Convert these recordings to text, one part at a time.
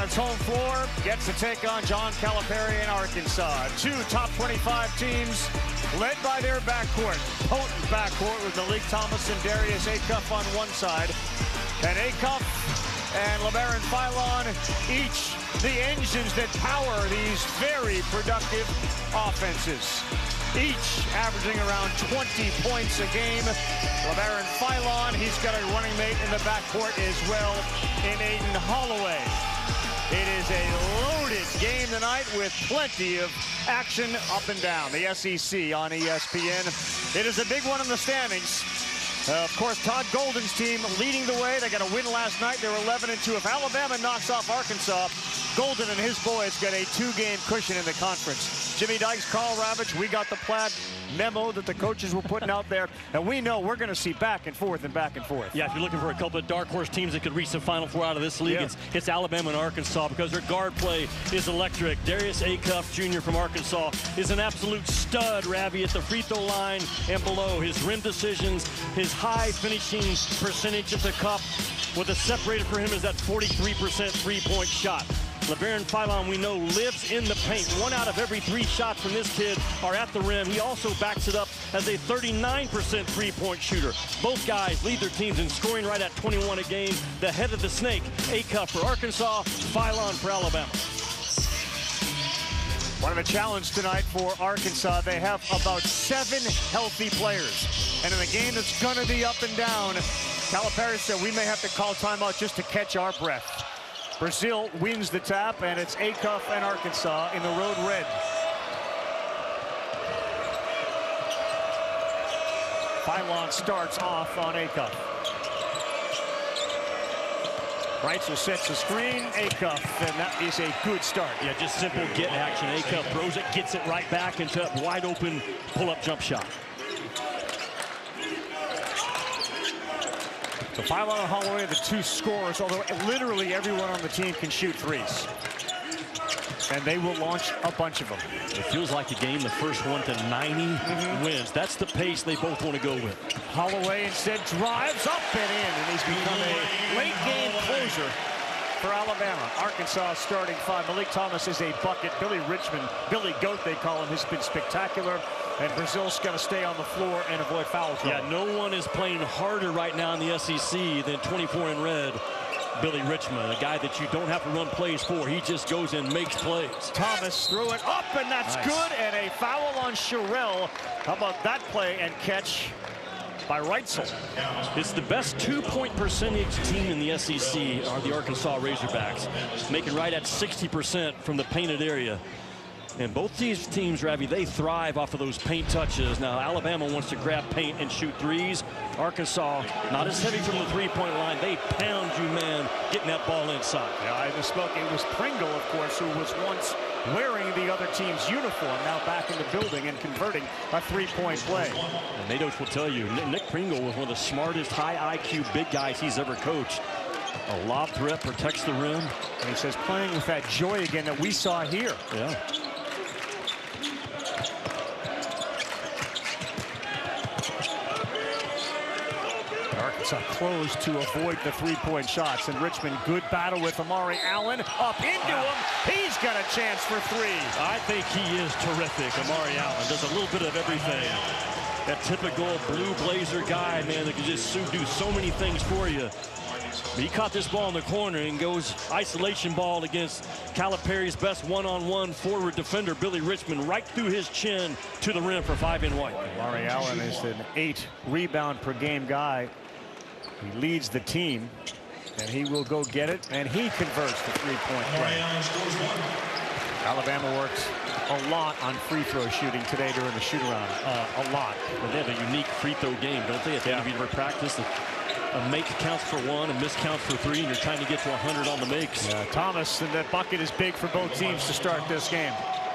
on its home floor, gets to take on John Calipari in Arkansas. Two top 25 teams led by their backcourt. Potent backcourt with Malik Thomas and Darius Acuff on one side. And Acuff and LeBaron Philon, each the engines that power these very productive offenses. Each averaging around 20 points a game. LeBaron Philon, he's got a running mate in the backcourt as well in Aden Holloway. It is a loaded game tonight with plenty of action up and down. The SEC on ESPN. It is a big one in the standings. Of course, Todd Golden's team leading the way. They got a win last night. They're 11-2. If Alabama knocks off Arkansas, Golden and his boys get a two-game cushion in the conference. Jimmy Dykes, Carl Ravitch, we got the plaid memo that the coaches were putting out there, and we know we're going to see back and forth and back and forth. Yeah, if you're looking for a couple of dark horse teams that could reach the Final Four out of this league, it's Alabama and Arkansas, because their guard play is electric. Darius Acuff Jr. from Arkansas is an absolute stud, Ravi, at the free throw line and below. His rim decisions, his high finishing percentage at the cup. What is separated for him is that 43% three-point shot. LeBaron Philon, we know, lives in the paint. 1 out of every 3 shots from this kid are at the rim. He also backs it up as a 39% three-point shooter. Both guys lead their teams in scoring right at 21 a game. The head of the snake, Acuff for Arkansas, Philon for Alabama. One of a challenge tonight for Arkansas. They have about 7 healthy players. And in a game that's going to be up and down, Calipari said we may have to call timeout just to catch our breath. Brazil wins the tap, and it's Acuff and Arkansas in the road red. Philon starts off on Acuff. Reitzel sets the screen, Acuff, and that is a good start. Yeah, just simple get action. Acuff throws it, gets it right back into a wide open pull-up jump shot. So Philon and Holloway are the 2 scorers, although literally everyone on the team can shoot threes. And they will launch a bunch of them. It feels like a game, the first one to 90 wins. That's the pace they both want to go with. Holloway instead drives up and in, and he's become a late game closer for Alabama. Arkansas starting 5. Malik Thomas is a bucket. Billy Richmond, Billy Goat they call him, has been spectacular. And Brazil's got to stay on the floor and avoid foul trouble. Yeah, no one is playing harder right now in the SEC than 24 in red, Billy Richmond, a guy that you don't have to run plays for. He just goes and makes plays. Thomas threw it up, and that's good. And a foul on Sherrill. How about that play and catch by Reitzel? It's the best 2-point percentage team in the SEC are the Arkansas Razorbacks, making right at 60% from the painted area. And both these teams, Ravi, they thrive off of those paint touches. Now, Alabama wants to grab paint and shoot threes. Arkansas, not as heavy from the three-point line. They pound you, man, getting that ball inside. Yeah, I misspoke. It was Pringle, of course, who was once wearing the other team's uniform, now back in the building and converting a three-point play. And Nados will tell you, Nick Pringle was one of the smartest, high IQ big guys he's ever coached. A lob threat protects the rim. And he says playing with that joy again that we saw here. Yeah. Arkansas closed to avoid the three-point shots, and Richmond, good battle with Amari Allen, up into him. He's got a chance for 3. I think he is terrific. Amari Allen does a little bit of everything. That typical blue blazer guy, man, that can just do so many things for you. But he caught this ball in the corner and goes isolation ball against Calipari's best one-on-one forward defender, Billy Richmond, right through his chin to the rim for 5 in white. Amari Allen is an 8 rebound per game guy. He leads the team, and he will go get it, and he converts the three-point play. Alabama works a lot on free throw shooting today during the shoot-around. A lot. Well, they have a unique free throw game, don't they? At the end of each practice, a make counts for 1, a miss counts for 3, and you're trying to get to 100 on the makes. Thomas, and that bucket is big for both teams to start this game.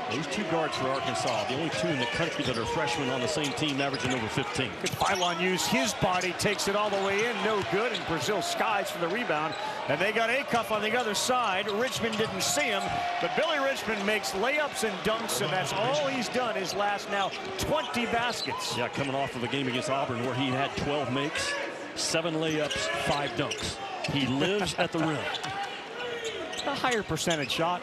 Those 2 guards for Arkansas, the only 2 in the country that are freshmen on the same team, averaging over 15. Good. Philon used his body, takes it all the way in, no good, and Brazil skies for the rebound. And they got Acuff on the other side. Richmond didn't see him, but Billy Richmond makes layups and dunks, and that's all he's done his last now 20 baskets. Yeah, coming off of a game against Auburn where he had 12 makes, 7 layups, 5 dunks. He lives at the rim. a higher percentage shot.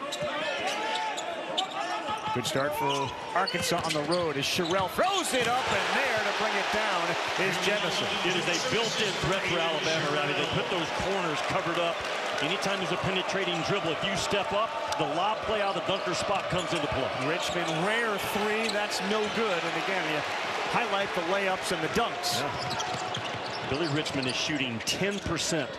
Good start for Arkansas on the road as Sherrill throws it up, and there to bring it down is Jemison. It is a built-in threat for Alabama, Rowdy. They put those corners covered up. Anytime there's a penetrating dribble, if you step up, the lob play out of the dunker spot comes into play. Richmond, rare three, that's no good. And again, you highlight the layups and the dunks. Yeah. Billy Richmond is shooting 10%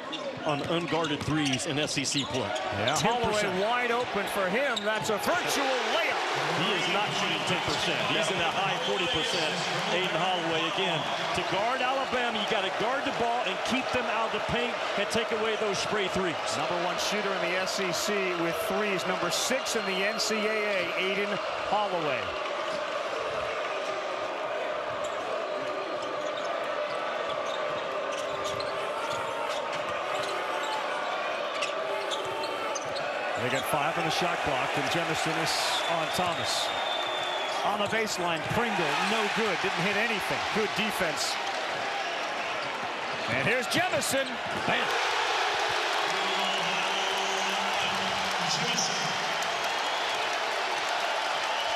on unguarded threes in SEC play. Yeah. Holloway wide open for him. That's a virtual layup. He is not shooting 10%. He's in the high 40%. Aiden Holloway again. To guard Alabama, you got to guard the ball and keep them out of the paint and take away those spray threes. Number one shooter in the SEC with threes. Number 6 in the NCAA, Aiden Holloway. They got 5 on the shot clock, and Jemison is on Thomas. On the baseline, Pringle, no good, didn't hit anything. Good defense. And here's Jemison. Bam.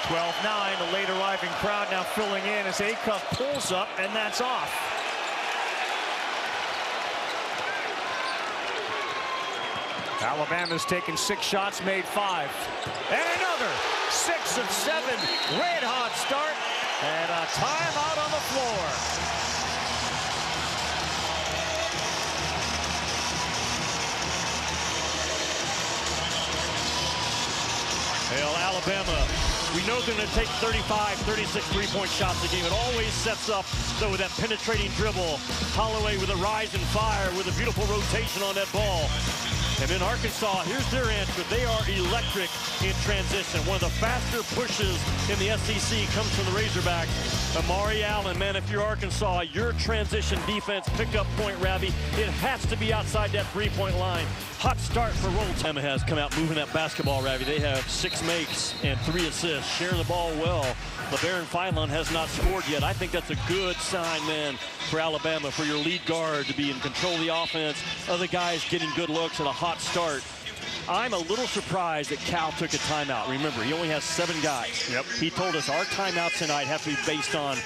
(12-9), the late arriving crowd now filling in as Acuff pulls up, and that's off. Alabama's taken 6 shots, made 5. And another 6 of 7. Red hot start. And a timeout on the floor. Well, Alabama, we know they're going to take 35, 36 three-point shots a game. It always sets up, though, with that penetrating dribble. Holloway with a rise and fire with a beautiful rotation on that ball. And then Arkansas, here's their answer. They are electric in transition. One of the faster pushes in the SEC comes from the Razorbacks. Amari Allen, man, if you're Arkansas, your transition defense pickup point, Ravi, it has to be outside that three-point line. Hot start for Roll. Alabama has come out moving that basketball, Ravi. They have 6 makes and 3 assists, sharing the ball well. LeBaron Feinlon has not scored yet. I think that's a good sign, man, for Alabama, for your lead guard to be in control of the offense. Other guys getting good looks at a hot start. I'm a little surprised that Cal took a timeout. Remember, he only has 7 guys. Yep. He told us our timeouts tonight have to be based on,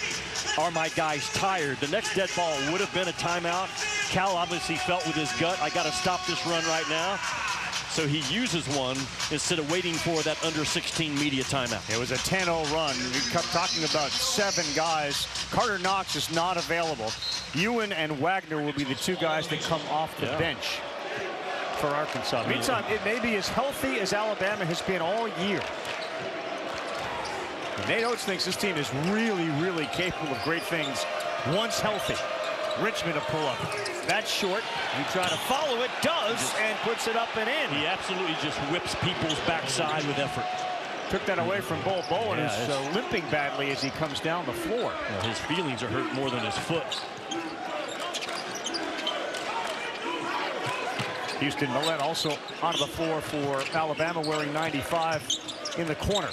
are my guys tired? The next dead ball would have been a timeout. Cal obviously felt with his gut, I got to stop this run right now. So he uses one instead of waiting for that under 16 media timeout. It was a 10-0 run. We kept talking about 7 guys. Carter Knox is not available. Ewan and Wagner will be the 2 guys that come off the bench for Arkansas. Meantime, it may be as healthy as Alabama has been all year. And Nate Oates thinks this team is really, really capable of great things once healthy. Richmond a pull-up. That's short. You try to follow it, does, and puts it up and in. He absolutely just whips people's backside with effort. Took that away from Bol Bol, and is limping badly as he comes down the floor. Well, his feelings are hurt more than his foot. Houston Millett also onto the floor for Alabama, wearing 95 in the corner.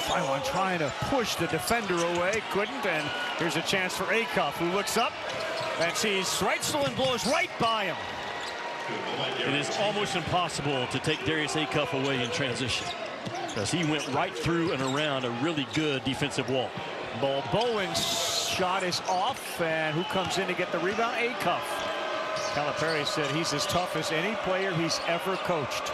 Feinlon trying to push the defender away, couldn't, and here's a chance for Acuff, who looks up and sees Schreitzel and blows right by him. It is almost impossible to take Darius Acuff away in transition, because he went right through and around a really good defensive wall. Bol Bowen's shot is off, and who comes in to get the rebound? Acuff. Calipari said he's as tough as any player he's ever coached.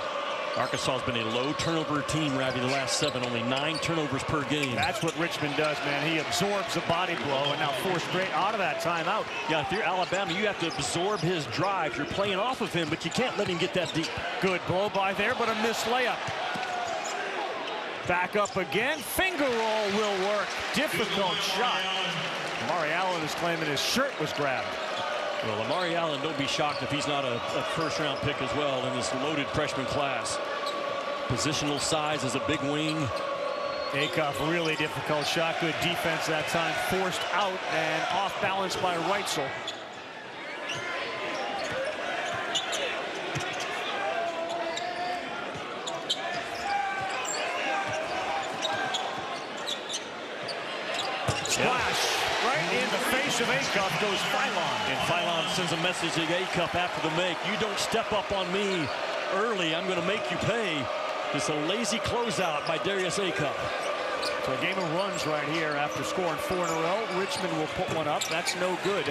Arkansas has been a low turnover team, Ravi, the last 7, only 9 turnovers per game. That's what Richmond does, man. He absorbs a body blow, and now 4 straight out of that timeout. Yeah, if you're Alabama, you have to absorb his drive. You're playing off of him, but you can't let him get that deep. Good blow by there, but a missed layup. Back up again. Finger roll will work. Difficult shot. Amari Allen is claiming his shirt was grabbed. Well, Amari Allen, don't be shocked if he's not a first-round pick as well in this loaded freshman class. Positional size as a big wing. Acuff, really difficult shot. Good defense that time. Forced out and off balance by Reitzel. Splash right in the face of Acuff goes Philon. And Philon sends a message to Acuff after the make. You don't step up on me early, I'm going to make you pay. It's a lazy closeout by Darius Acuff. So a game of runs right here after scoring 4 in a row. Richmond will put one up. That's no good.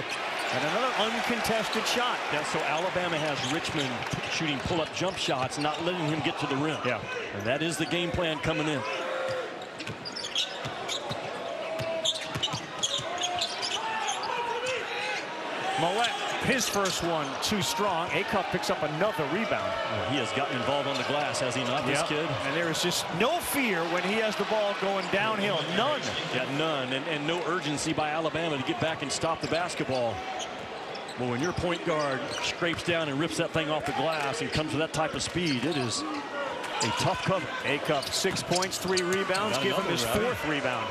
And another uncontested shot. Yeah, so Alabama has Richmond shooting pull-up jump shots, not letting him get to the rim. Yeah. And that is the game plan coming in. Millett, his first one, too strong. Acuff picks up another rebound. Well, he has gotten involved on the glass, has he not, this kid? And there is just no fear when he has the ball going downhill. None. Yeah, none. And no urgency by Alabama to get back and stop the basketball. Well, when your point guard scrapes down and rips that thing off the glass and comes with that type of speed, it is a tough cover. Acuff, 6 points, 3 rebounds. Give him his 4th rebound.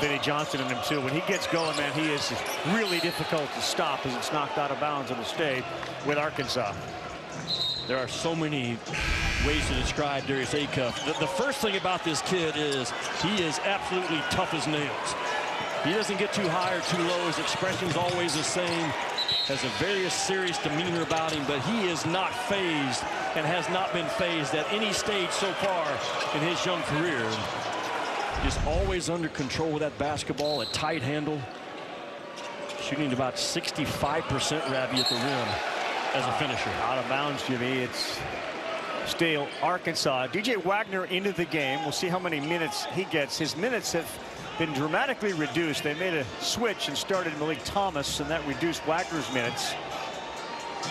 Vinnie Johnson in him too. When he gets going, man, he is really difficult to stop as it's knocked out of bounds on the stay with Arkansas. There are so many ways to describe Darius Acuff. The first thing about this kid is he is absolutely tough as nails. He doesn't get too high or too low. His expression's always the same. Has a very serious demeanor about him, but he is not phased and has not been phased at any stage so far in his young career. Is always under control with that basketball, a tight handle. Shooting about 65%, Ravi, at the rim as a finisher. Out of bounds, Jimmy. It's still Arkansas. DJ Wagner into the game. We'll see how many minutes he gets. His minutes have been dramatically reduced. They made a switch and started Malik Thomas, and that reduced Wagner's minutes.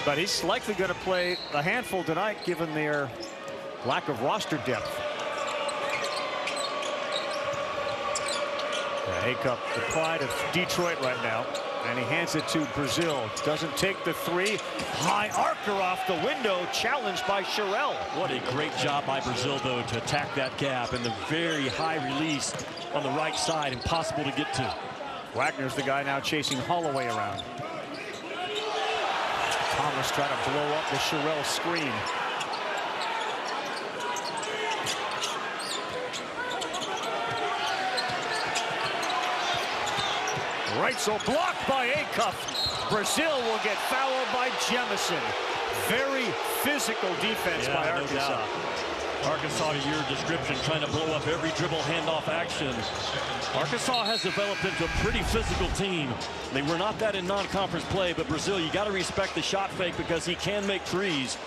But he's likely going to play a handful tonight, given their lack of roster depth. Acuff, the pride of Detroit right now, and he hands it to Brazil. Doesn't take the 3. High arcer off the window, challenged by Sherrill. What a great job by Brazil, though, to attack that gap, and the very high release on the right side, impossible to get to. Wagner's the guy now chasing Holloway around. Thomas trying to blow up the Sherrill screen. Right, so blocked by Acuff. Brazil will get fouled by Jemison. Very physical defense by Arkansas. No Arkansas, to your description, trying to blow up every dribble handoff action. Arkansas has developed into a pretty physical team. They were not that in non-conference play, but Brazil, you got to respect the shot fake because he can make threes.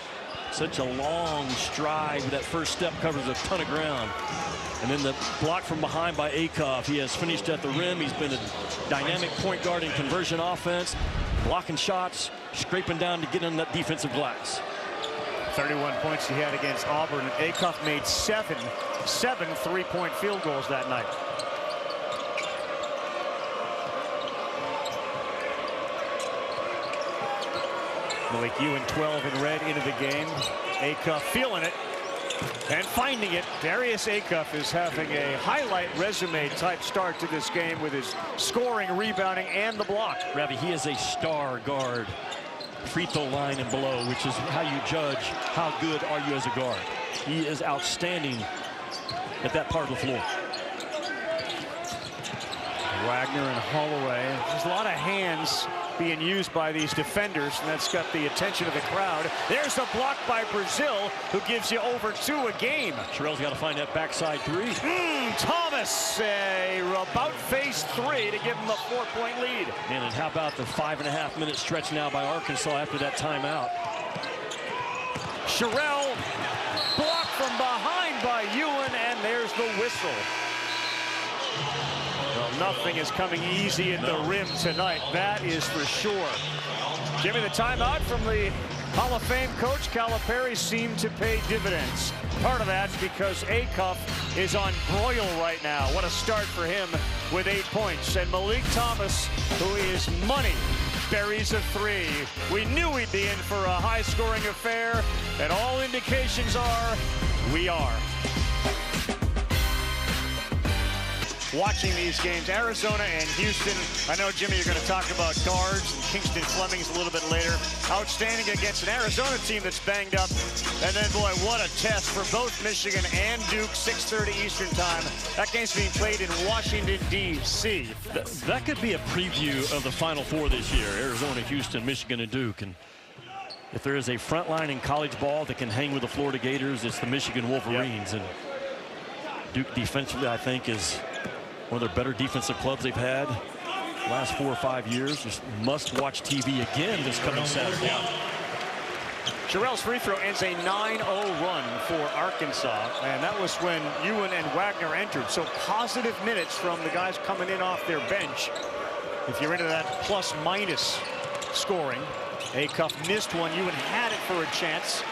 Such a long stride with that first step, covers a ton of ground. And then the block from behind by Acuff. He has finished at the rim. He's been a dynamic point guard in conversion offense, blocking shots, scraping down to get in that defensive glass. 31 points he had against Auburn. And Acuff made seven 3-point field goals that night. Malik Ewing, 12 in red into the game. Acuff feeling it and finding it. Darius Acuff is having a highlight resume type start to this game with his scoring, rebounding, and the block. Ravi, he is a star guard. Free throw line and below, which is how you judge how good are you as a guard. He is outstanding at that part of the floor. Wagner and Holloway. There's a lot of hands being used by these defenders, and that's got the attention of the crowd. There's a block by Brazil, who gives you over 2 a game. Sherrill's got to find that backside 3. Thomas, a about-face 3 to give him a 4-point lead. And how about the 5.5-minute stretch now by Arkansas after that timeout? Sherrill, blocked from behind by Ewan, and there's the whistle. Well, nothing is coming easy at the rim tonight, that is for sure. Jimmy, the timeout from the Hall of Fame coach Calipari seemed to pay dividends. Part of that's because Acuff is on broil right now. What a start for him with 8 points. And Malik Thomas, who is money, buries a 3. We knew we'd be in for a high-scoring affair, and all indications are we are. watching these games. Arizona and Houston. I know, Jimmy, you're going to talk about guards. Kingston Fleming's a little bit later. Outstanding against an Arizona team that's banged up. And then, boy, what a test for both Michigan and Duke. 6:30 Eastern time. That game's being played in Washington, D.C. That could be a preview of the Final Four this year. Arizona, Houston, Michigan, and Duke. And if there is a front line in college ball that can hang with the Florida Gators, it's the Michigan Wolverines. Yep. And Duke defensively, I think, is one of their better defensive clubs they've had last 4 or 5 years. Just must-watch TV again this coming Saturday. Jarrell's free throw ends a 9-0 run for Arkansas, and that was when Ewan and Wagner entered. So positive minutes from the guys coming in off their bench. If you're into that plus-minus scoring, Acuff missed one. Ewan had it for a chance.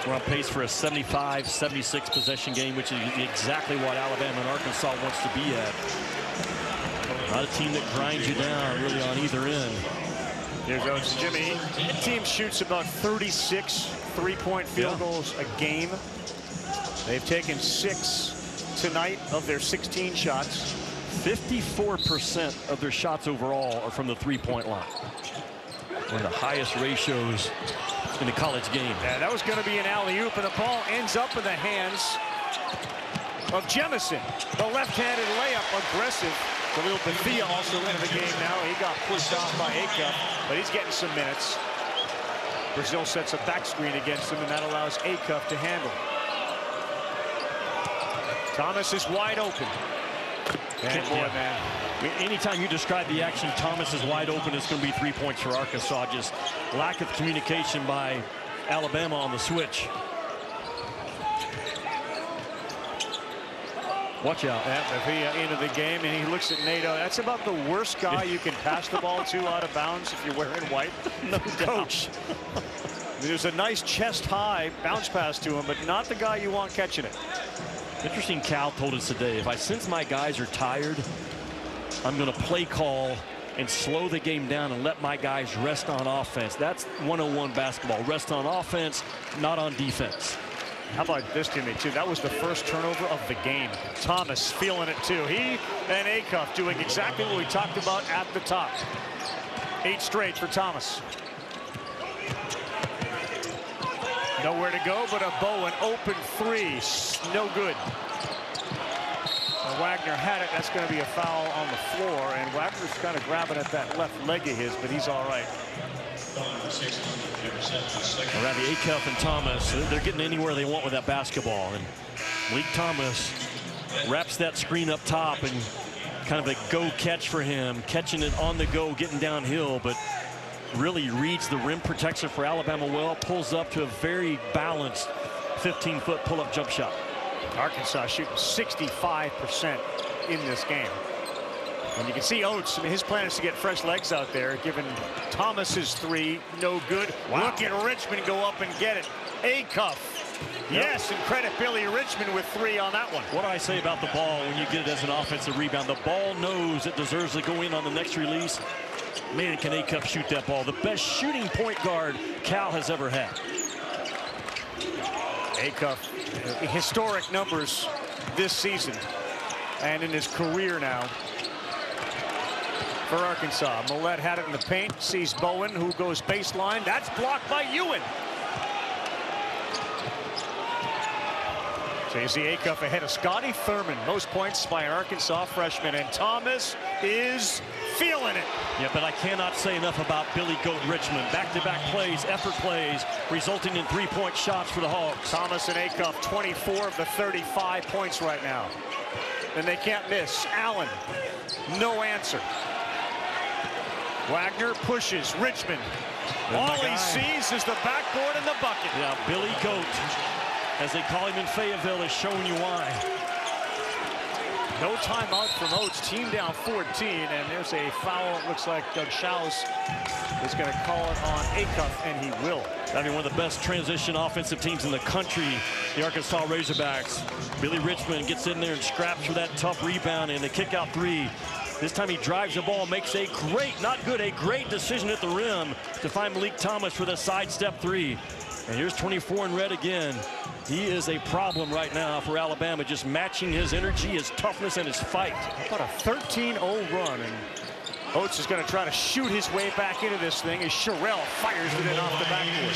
We're on pace for a 75-76 possession game, which is exactly what Alabama and Arkansas wants to be at. Not a team that grinds you down really on either end. There goes Jimmy. The team shoots about 36 three-point field goals a game. They've taken 6 tonight of their 16 shots. 54% of their shots overall are from the three-point line. One of the highest ratios in the college game. Yeah, that was going to be an alley-oop, and the ball ends up in the hands of Jemison. The left-handed layup, aggressive. Khalil Bethia also into the game now. He got pushed off by Acuff, but he's getting some minutes. Brazil sets a back screen against him, and that allows Acuff to handle. Thomas is wide open. And boy, man. Anytime you describe the action, Thomas is wide open, it's going to be 3 points for Arkansas. Just lack of communication by Alabama on the switch. Watch out. Bethia into the game, and he looks at Nato. That's about the worst guy you can pass the ball to out of bounds if you're wearing white. No coach. There's a nice chest-high bounce pass to him, but not the guy you want catching it. Interesting, Cal told us today, if I sense my guys are tired, I'm going to play call and slow the game down and let my guys rest on offense. That's 101 basketball. Rest on offense, not on defense. How about this, Jimmy, too? That was the first turnover of the game. Thomas feeling it, too. He and Acuff doing exactly what we talked about at the top. 8 straight for Thomas. Nowhere to go but a Bowen open 3. No good. Wagner had it. That's going to be a foul on the floor, and Wagner's kind of grabbing at that left leg of his, but he's all right. Around the Acuff and Thomas, they're getting anywhere they want with that basketball, and Malik Thomas wraps that screen up top, and kind of a go catch for him, catching it on the go, getting downhill, but really reads the rim protection for Alabama well, pulls up to a very balanced 15-foot pull-up jump shot. Arkansas shooting 65% in this game. And you can see Oates, I mean, his plan is to get fresh legs out there, given Thomas's 3, no good. Wow. Look at Richmond go up and get it. Acuff. Yes, and credit Billy Richmond with 3 on that one. What do I say about the ball when you get it as an offensive rebound? The ball knows it deserves to go in on the next release. Man, can Acuff shoot that ball. The best shooting point guard Cal has ever had. Acuff, historic numbers this season and in his career now for Arkansas. Millett had it in the paint, sees Bowen, who goes baseline. That's blocked by Ewan. So you see Acuff ahead of Scotty Thurman. Most points by an Arkansas freshman, and Thomas is feeling it. Yeah, but I cannot say enough about Billy Goat Richmond. Back-to-back plays, effort plays, resulting in 3-point shots for the Hogs. Thomas and Acuff, 24 of the 35 points right now. And they can't miss. Allen, no answer. Wagner pushes Richmond. All he sees is the backboard and the bucket. Yeah, Billy Goat, as they call him in Fayetteville, is showing you why. No timeout from Oates. Team down 14, and there's a foul. It looks like Doug Schaus is going to call it on Acuff, and he will. I mean, one of the best transition offensive teams in the country, the Arkansas Razorbacks. Billy Richmond gets in there and scraps for that tough rebound, and the kick out 3. This time he drives the ball, makes a great, not good, a great decision at the rim to find Malik Thomas for the sidestep 3. And here's 24 in red again. He is a problem right now for Alabama, just matching his energy, his toughness, and his fight. About a 13-0 run, and Oates is going to try to shoot his way back into this thing as Sherrill fires it in off the backboard.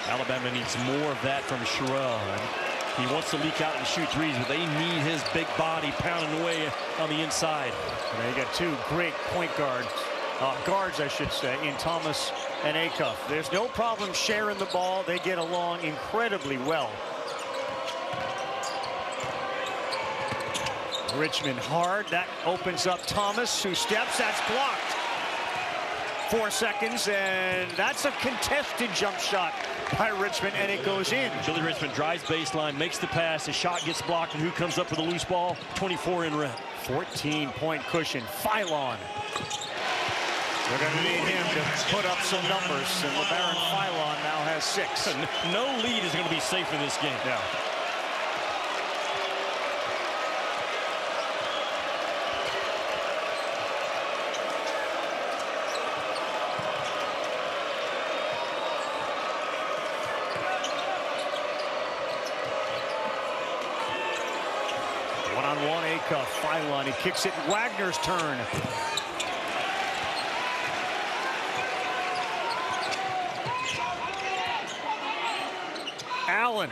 Alabama needs more of that from Sherrill. He wants to leak out and shoot threes, but they need his big body pounding away on the inside. And they got two great point guards, I should say, in Thomas and Acuff. There's no problem sharing the ball. They get along incredibly well. Richmond hard. That opens up Thomas, who steps. That's blocked. 4 seconds, and that's a contested jump shot by Richmond, and it goes in. Billy Richmond drives baseline, makes the pass. The shot gets blocked, and who comes up with a loose ball? 24 in red. 14-point cushion. Philon. They're going to need him to put up some numbers, and LeBaron Philon now has 6. No lead is going to be safe in this game. Yeah. One-on-one, Acuff, Philon. He kicks it. Wagner's turn. Allen.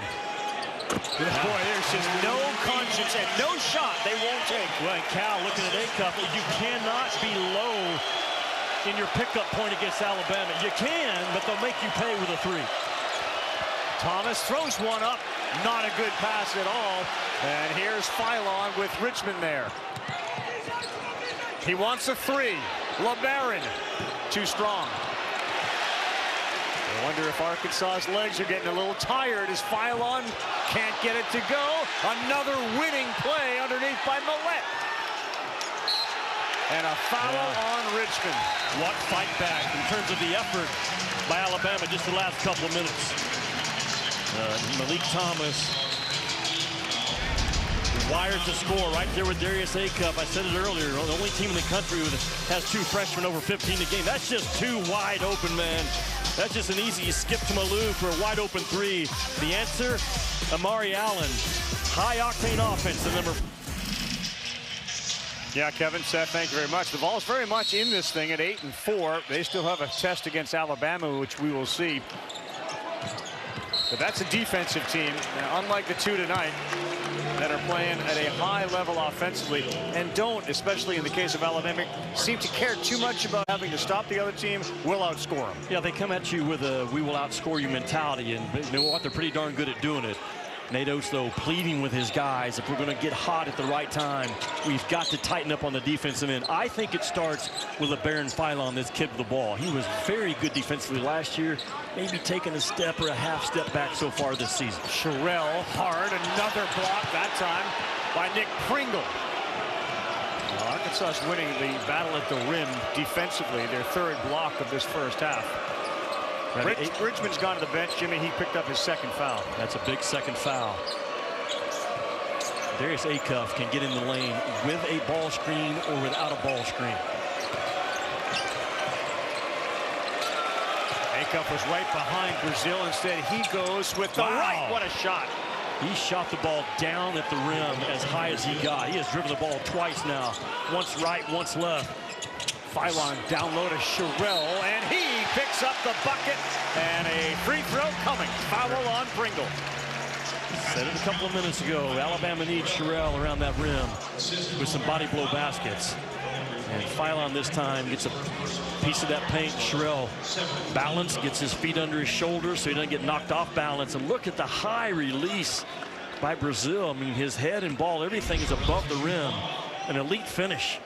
Boy, there's just no conscience and no shot they won't take. Well, and Cal looking at Acuff, you cannot be low in your pickup point against Alabama. You can, but they'll make you pay with a 3. Thomas throws one up. Not a good pass at all. And here's Philon with Richmond there. He wants a 3. LeBaron. Too strong. I wonder if Arkansas's legs are getting a little tired as Philon can't get it to go. Another winning play underneath by Millette. And a foul on Richmond. What fight back in terms of the effort by Alabama just the last couple of minutes. Malik Thomas wired to score right there with Darius Acuff. I said it earlier, the only team in the country who has 2 freshmen over 15 a game. That's just 2 wide open, man. That's just an easy skip to Malou for a wide open 3. The answer, Amari Allen. High octane offense, the number. Yeah, Kevin, Seth, thank you very much. The Vols very much in this thing at 8-4. They still have a test against Alabama, which we will see. But that's a defensive team, unlike the 2 tonight, that are playing at a high level offensively and don't, especially in the case of Alabama, seem to care too much about having to stop the other team. We'll outscore them. Yeah, they come at you with a we will outscore you mentality, and you know what? They're pretty darn good at doing it. Nate Oates, though, pleading with his guys, if we're going to get hot at the right time, we've got to tighten up on the defensive end. I think it starts with LeBaron Philon, this kid with the ball. He was very good defensively last year, maybe taking a step or a half step back so far this season. Sherrill hard, another block that time by Nick Pringle. Arkansas is winning the battle at the rim defensively, their 3rd block of this first half. Richmond's gone to the bench, Jimmy. He picked up his 2nd foul. That's a big 2nd foul. Darius Acuff can get in the lane with a ball screen or without a ball screen. Acuff was right behind Brazile. Instead, he goes with the right. What a shot. He shot the ball down at the rim as high as he got. He has driven the ball twice now. Once right, once left. Philon down low to Sherrill, and he picks up the bucket, and a free throw coming. Foul on Pringle. Said it a couple of minutes ago. Alabama needs Sherrill around that rim with some body blow baskets. And Philon this time gets a piece of that paint. Sherrill balance, gets his feet under his shoulders so he doesn't get knocked off balance. And look at the high release by Brazile. I mean, his head and ball, everything is above the rim. An elite finish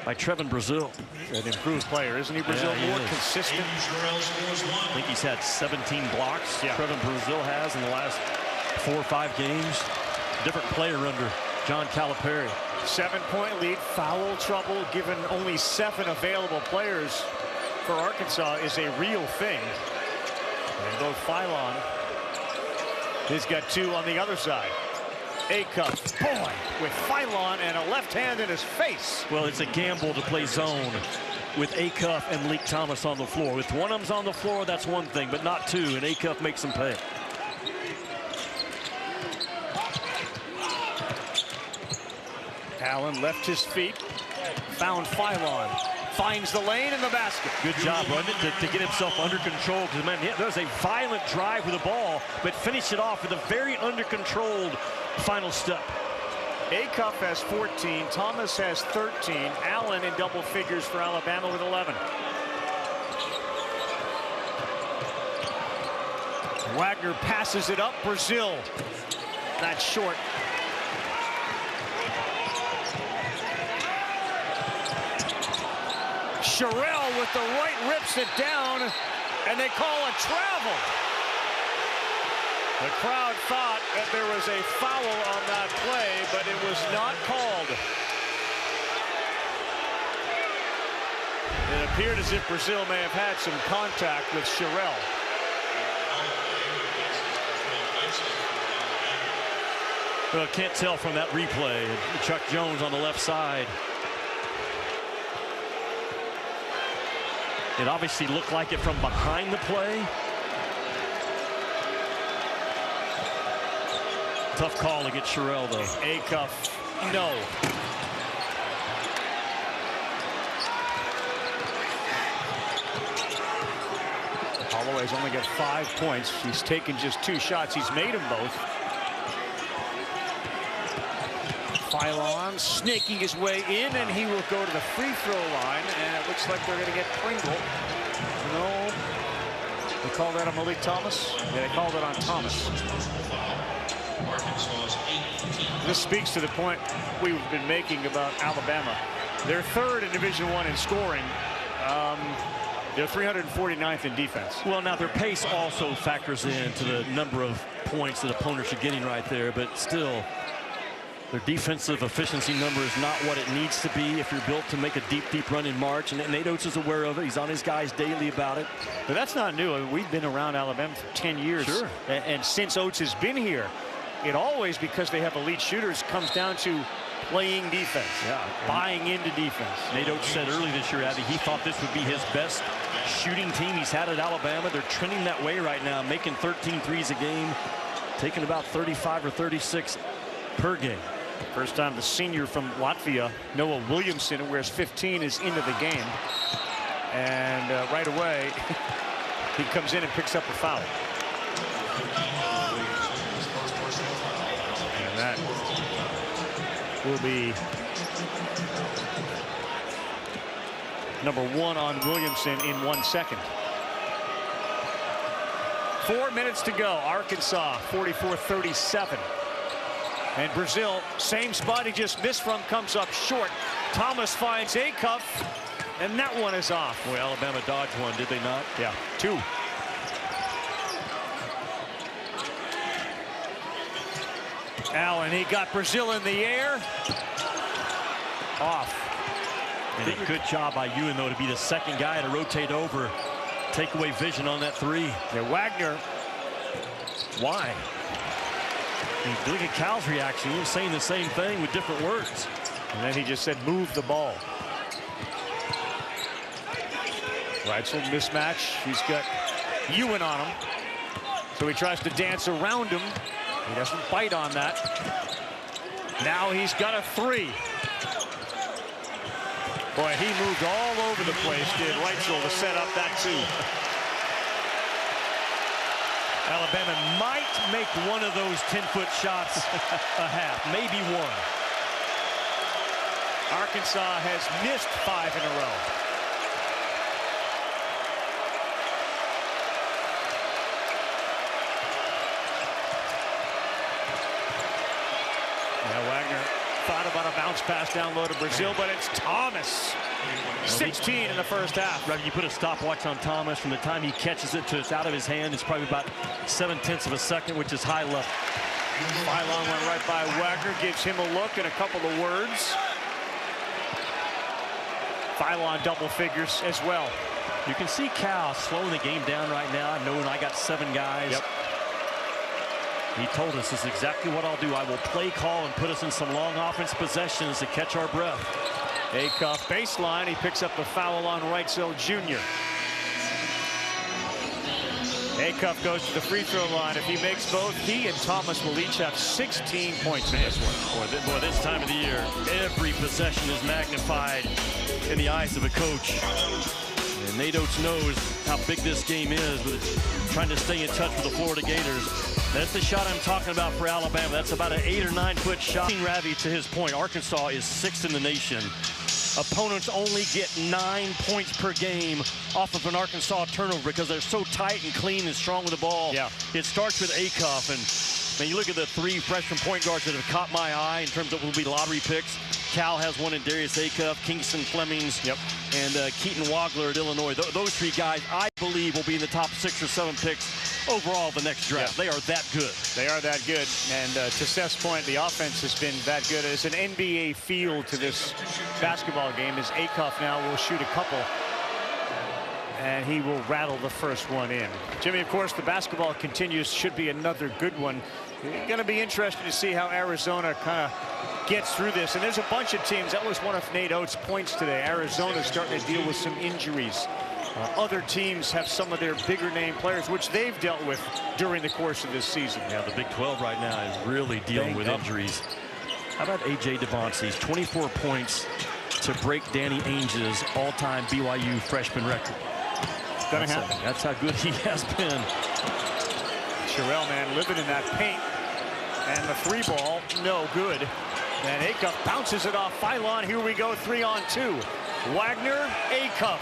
by Trevon Brazile. An improved player, isn't he, Brazile? Yeah, more consistent. I think he's had 17 blocks. Yeah. Trevon Brazile has in the last 4 or 5 games. Different player under John Calipari. 7-point lead, foul trouble, given only 7 available players for Arkansas is a real thing. And though Philon, he's got 2 on the other side. Acuff, boy, with Philon and a left hand in his face. Well, it's a gamble to play zone. with Acuff and Malik Thomas on the floor. With one of them's on the floor, that's one thing, but not two, and Acuff makes them pay. Allen left his feet, found Philon, finds the lane in the basket. Good job, wasn't it, to get himself under control, because man, there was a violent drive with the ball, but finished it off with a very under-controlled final step. Acuff has 14, Thomas has 13, Allen in double figures for Alabama with 11. Wagner passes it up, Brazile. That's short. Sherrill with the right rips it down, and they call a travel. The crowd thought that there was a foul on that play, but it was not called. It appeared as if Brazile may have had some contact with Sherrill. Well, can't tell from that replay. Chuck Jones on the left side. It obviously looked like it from behind the play. Tough call against Sherrill, though. Acuff, no. Holloway's only got 5 points. He's taken just 2 shots. He's made them both. Philon snaking his way in, and he will go to the free throw line, and it looks like they're going to get Pringle. No. They called that on Malik Thomas? Yeah, they called it on Thomas. This speaks to the point we've been making about Alabama. They're third in Division I in scoring. They're 349th in defense. Well, now their pace also factors into the number of points that opponents are getting right there, but still, their defensive efficiency number is not what it needs to be if you're built to make a deep run in March. And Nate Oates is aware of it. He's on his guys daily about it. But that's not new. I mean, we've been around Alabama for 10 years. Sure. And since Oates has been here, it always, because they have elite shooters, comes down to playing defense. Yeah. Buying into defense. Nate Oates said early this year, Abby, he thought this would be his best shooting team he's had at Alabama. They're trending that way right now, making 13 threes a game, taking about 35 or 36 per game. First time the senior from Latvia, Noah Williamson, who wears 15, is into the game. And right away, he comes in and picks up a foul. And that will be number 1 on Williamson in 1 second. 4 minutes to go. Arkansas 44-37. And Brazile, same spot he just missed from, comes up short. Thomas finds Acuff, and that one is off. Boy, Alabama dodged one, did they not? Yeah, 2. Allen, he got Brazile in the air. Off. And a good job by Ewan, though, to be the second guy to rotate over, take away vision on that three. Yeah, Wagner. Why? I mean, look at Cal's reaction. He was saying the same thing with different words. And then he just said, move the ball. Reitzel mismatch. He's got Ewan on him. So he tries to dance around him. He doesn't bite on that. Now he's got a 3. Boy, he moved all over the place, did Reitzel, to set up that 2. Alabama might make one of those 10-foot shots a half, maybe one. Arkansas has missed 5 in a row. Now Wagner thought about a bounce pass down low to Brazile, but it's Thomas. 16 in the first half. Right, you put a stopwatch on Thomas. From the time he catches it to it's out of his hand, it's probably about 0.7 of a second, which is high level. Philon went right by Wagner, gives him a look and a couple of words. Philon double figures as well. You can see Cal slowing the game down right now, knowing I got 7 guys. Yep. He told us this is exactly what I'll do. I will play call and put us in some long offense possessions to catch our breath. Acuff baseline. He picks up the foul on Reitzel Jr. Acuff goes to the free throw line. If he makes both, he and Thomas will each have 16 points in this one. Boy, this time of the year, every possession is magnified in the eyes of a coach. And Nate Oates knows how big this game is with trying to stay in touch with the Florida Gators. That's the shot I'm talking about for Alabama. That's about an 8 or 9 foot shot. Ravi, to his point, Arkansas is 6th in the nation. Opponents only get 9 points per game off of an Arkansas turnover because they're so tight and clean and strong with the ball. Yeah. It starts with Acuff, and man, you look at the 3 freshman point guards that have caught my eye in terms of will be lottery picks. Cal has one in Darius Acuff, Kingston Flemings, and Keaton Wagler at Illinois. Those 3 guys, I believe, will be in the top 6 or 7 picks overall the next draft. They are that good. They are that good. And to Seth's point, the offense has been that good. It's an NBA feel to this basketball game as Acuff now will shoot a couple. And he will rattle the first one in. Jimmy, of course, the basketball continues. Should be another good one. It's going to be interesting to see how Arizona kind of gets through this. And there's a bunch of teams. That was one of Nate Oates' points today. Arizona's starting to deal with some injuries. Other teams have some of their bigger name players, which they've dealt with during the course of this season. Yeah, the Big 12 right now is really dealing with injuries. How about A.J. Devontae's 24 points to break Danny Ainge's all-time BYU freshman record? Gonna happen. That's how good he has been. Sherrell, man, living in that paint. And the 3 ball, no good. And Acuff bounces it off Philon. Here we go, 3-on-2. Wagner, Acuff.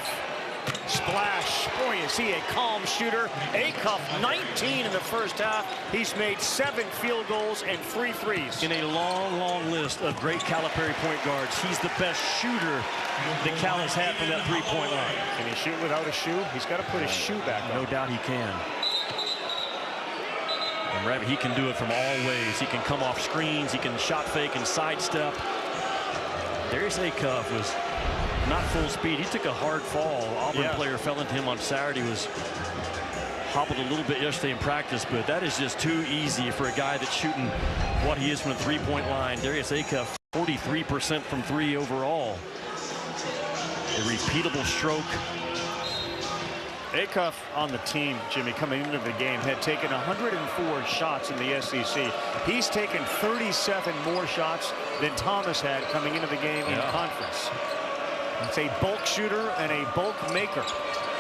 Splash. Boy, is he a calm shooter. Acuff, 19 in the first half. He's made 7 field goals and 3 threes. In a long, long list of great Calipari point guards, he's the best shooter that Cal has had from that 3-point line. Can he shoot without a shoe? He's got to put his shoe back on. No doubt he can. And Ravi, he can do it from all ways. He can come off screens. He can shot fake and sidestep. Darius Acuff was not full speed. He took a hard fall. Auburn player fell into him on Saturday. Was hobbled a little bit yesterday in practice, but that is just too easy for a guy that's shooting what he is from the 3-point line. Darius Acuff, 43% from 3 overall. A repeatable stroke. Acuff on the team, Jimmy, coming into the game, had taken 104 shots in the SEC. He's taken 37 more shots than Thomas had coming into the game in conference. It's a bulk shooter and a bulk maker.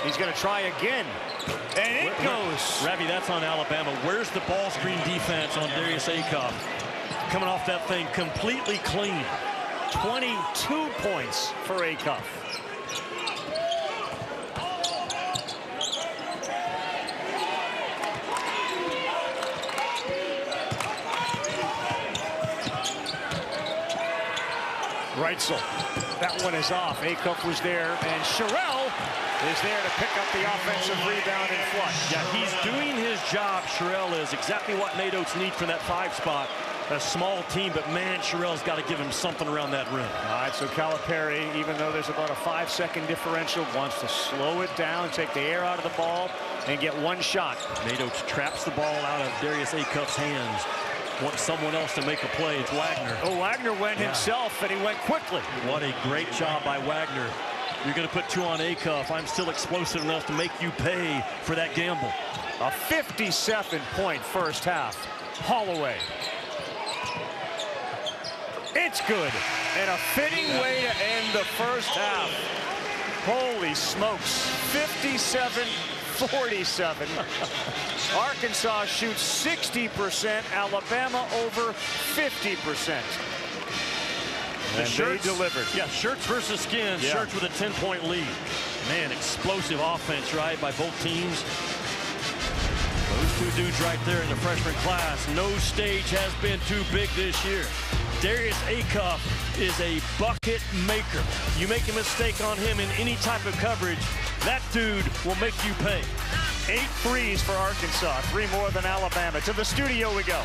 He's going to try again. And it goes. Ravi, that's on Alabama. Where's the ball screen defense on Darius Acuff? Coming off that thing completely clean. 22 points for Acuff. Reitzel. That one is off. Acuff was there, and Sherrell is there to pick up the offensive rebound and flush. Yeah, he's doing his job. Sherrell is exactly what Nate Oates needs from that 5 spot. A small team, but man, Sherrell's got to give him something around that rim. All right, so Calipari, even though there's about a 5-second differential, wants to slow it down, take the air out of the ball, and get 1 shot. Nate Oates traps the ball out of Darius Acuff's hands. Wants someone else to make a play. It's Wagner. Oh, Wagner went himself, and he went quickly. What a great job by Wagner. You're going to put 2 on Acuff. I'm still explosive enough to make you pay for that gamble. A 57-point first half. Holloway. It's good. And a fitting way to end the first half. Holy smokes. 57-47. Arkansas shoots 60%. Alabama over 50%. And they delivered. Yeah, shirts versus skins. Yeah. Shirts with a 10-point lead. Man, explosive offense, right, by both teams. Those 2 dudes right there in the freshman class. No stage has been too big this year. Darius Acuff is a bucket maker. You make a mistake on him in any type of coverage, that dude will make you pay. 8 threes for Arkansas, 3 more than Alabama. To the studio we go.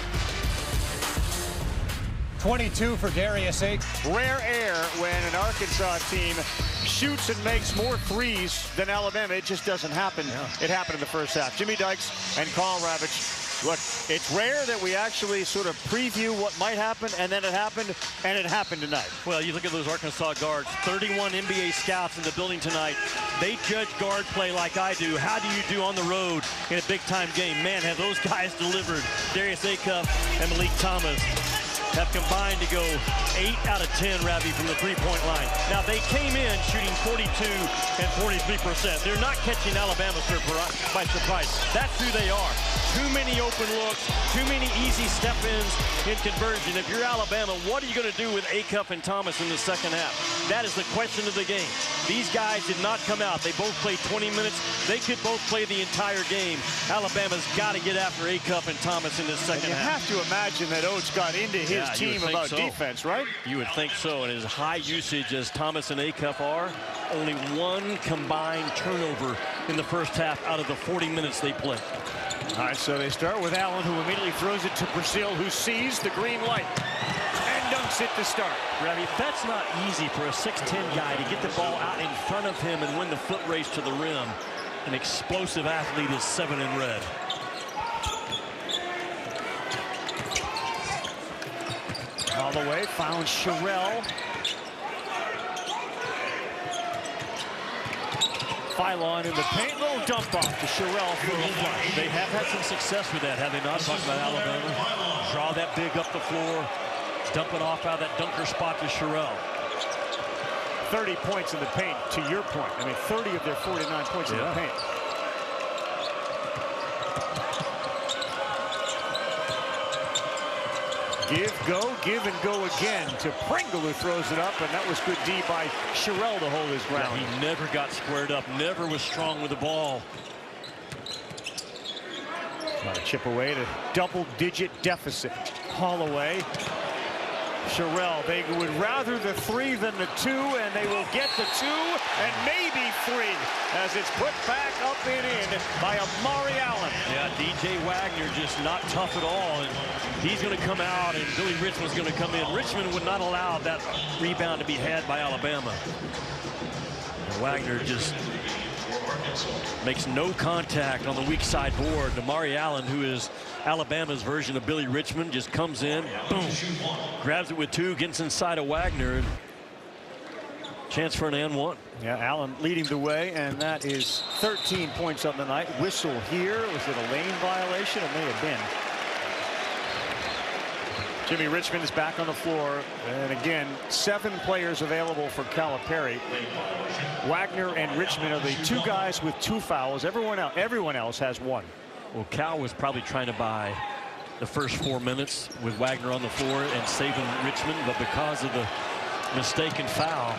22 for Darius Acuff. Rare air when an Arkansas team shoots and makes more threes than Alabama. It just doesn't happen. It happened in the first half. Jimmy Dykes and Carl Ravitch Look, it's rare that we actually sort of preview what might happen, and then it happened, and it happened tonight. Well, you look at those Arkansas guards, 31 NBA scouts in the building tonight. They judge guard play like I do. How do you do on the road in a big-time game? Man, have those guys delivered. Darius Acuff and Malik Thomas have combined to go 8 out of 10, Ravi, from the three-point line. Now, they came in shooting 42 and 43%. They're not catching Alabama by surprise. That's who they are. Too many open looks, too many easy step-ins in conversion. If you're Alabama, what are you going to do with Acuff and Thomas in the second half? That is the question of the game. These guys did not come out. They both played 20 minutes. They could both play the entire game. Alabama's got to get after Acuff and Thomas in the second half. You have to imagine that Oates got into his team about defense, right? You would think so, and as high usage as Thomas and Acuff are, only one combined turnover in the first half out of the 40 minutes they played. All right, so they start with Allen, who immediately throws it to Brazile, who sees the green light and dunks it to start. Ravi, that's not easy for a 6'10 guy to get the ball out in front of him and win the foot race to the rim. An explosive athlete is 7 in red. Holloway found Sherrell. Phylon in the paint, little dump off to Sherrell for the flush. They have had some success with that, have they not? Talking about Alabama. Draw that big up the floor, dump it off out of that dunker spot to Sherrell. 30 points in the paint, to your point. I mean, 30 of their 49 points in the paint. Give and go again to Pringle, who throws it up, and that was good D by Sherrell to hold his ground. Yeah, he never got squared up, never was strong with the ball. Got to chip away at a double-digit deficit. Holloway, Sherrell, they would rather the 3 than the 2, and they will get the 2 and maybe 3 as it's put back up and in by Amari Allen. Yeah, DJ Wagner just not tough at all, and he's going to come out, and Billy Richmond's going to come in. Richmond would not allow that rebound to be had by Alabama. And Wagner just makes no contact on the weak side board. Amari Allen, who is Alabama's version of Billy Richmond, just comes in, boom, grabs it with 2, gets inside of Wagner. Chance for an and 1. Yeah, Allen leading the way, and that is 13 points on the night. Whistle here. Was it a lane violation? It may have been. Jimmy Richmond is back on the floor, and again, 7 players available for Calipari. Wagner and Richmond are the 2 guys with 2 fouls. Everyone else has 1. Well, Cal was probably trying to buy the first 4 minutes with Wagner on the floor and saving Richmond, but because of the mistaken foul,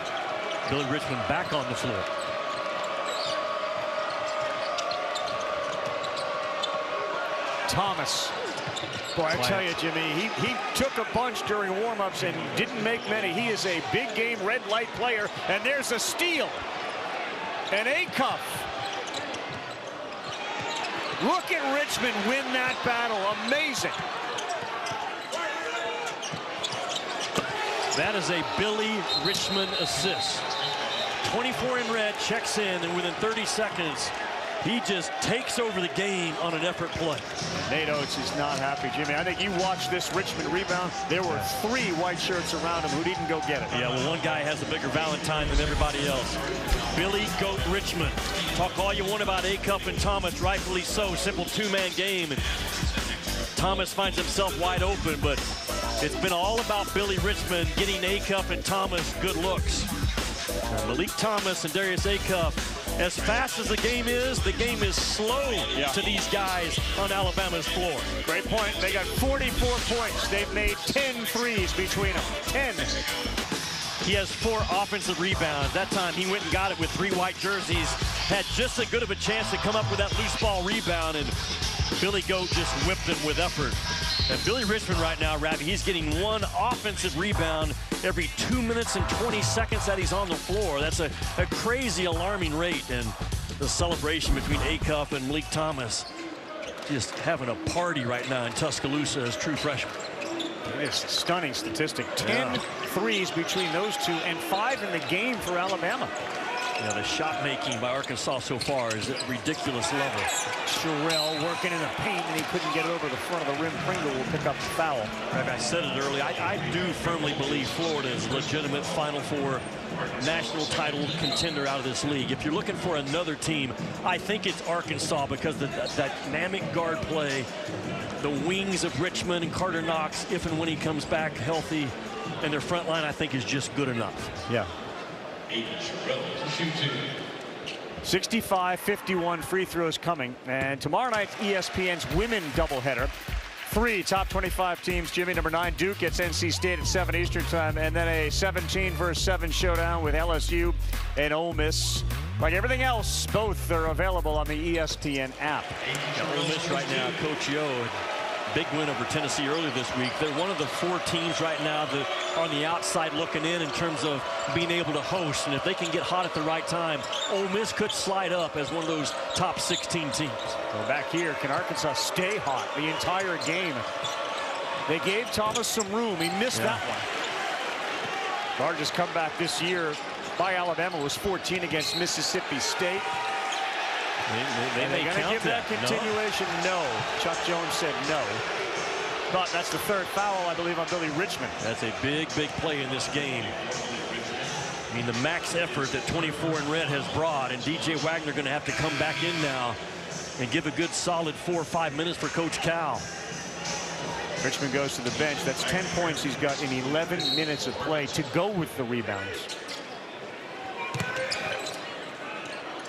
Billy Richmond back on the floor. Thomas. Boy, I tell you, Jimmy, he took a bunch during warm-ups and didn't make many. He is a big game red light player, and there's a steal. And Acuff. Look at Richmond win that battle. Amazing. That is a Billy Richmond assist. 24 in red, checks in, and within 30 seconds, he just takes over the game on an effort play. Nate Oates is not happy, Jimmy. I think you watched this Richmond rebound. There were 3 white shirts around him who didn't go get it. Yeah, well, one guy has a bigger Valentine than everybody else. Billy Goat Richmond. Talk all you want about Acuff and Thomas, rightfully so. Simple 2-man game, and Thomas finds himself wide open, but it's been all about Billy Richmond getting Acuff and Thomas good looks. Malik Thomas and Darius Acuff, as fast as the game is slow to these guys on Alabama's floor. Great point. They got 44 points. They've made 10 threes between them. 10. He has 4 offensive rebounds. That time he went and got it with 3 white jerseys. Had just as good of a chance to come up with that loose ball rebound, and Billy Goat just whipped him with effort. And Billy Richmond right now, Ravi, he's getting 1 offensive rebound every 2 minutes and 20 seconds that he's on the floor. That's a crazy, alarming rate. And the celebration between Acuff and Malik Thomas just having a party right now in Tuscaloosa as true freshmen. It's a stunning statistic. 10 threes between those 2 and 5 in the game for Alabama. Yeah, the shot making by Arkansas so far is at a ridiculous level. Sherrill working in the paint, and he couldn't get over the front of the rim. Pringle will pick up the foul. I said it earlier. I do firmly believe Florida is a legitimate Final Four national title contender out of this league. If you're looking for another team, I think it's Arkansas, because that dynamic guard play, the wings of Richmond and Carter Knox, if and when he comes back healthy, and their front line, I think, is just good enough. Yeah. 65-51 free throws coming, and tomorrow night ESPN's women doubleheader. 3 top 25 teams. Jimmy, number 9 Duke gets NC State at 7 Eastern time, and then a 17 versus 7 showdown with LSU and Ole Miss. Like everything else, both are available on the ESPN app. Ole Miss right now, Coach Yo, big win over Tennessee earlier this week. They're one of the 4 teams right now that are on the outside looking in terms of being able to host. And if they can get hot at the right time, Ole Miss could slide up as one of those top 16 teams. Well, back here, can Arkansas stay hot the entire game? They gave Thomas some room. He missed that one. Largest comeback this year by Alabama was 14 against Mississippi State. They may going to give that continuation? No. Chuck Jones said no. But that's the 3rd foul, I believe, on Billy Richmond. That's a big play in this game. I mean, the max effort that 24 in red has brought, and DJ Wagner going to have to come back in now and give a good solid 4 or 5 minutes for Coach Cal. Richmond goes to the bench. That's 10 points he's got in 11 minutes of play to go with the rebounds.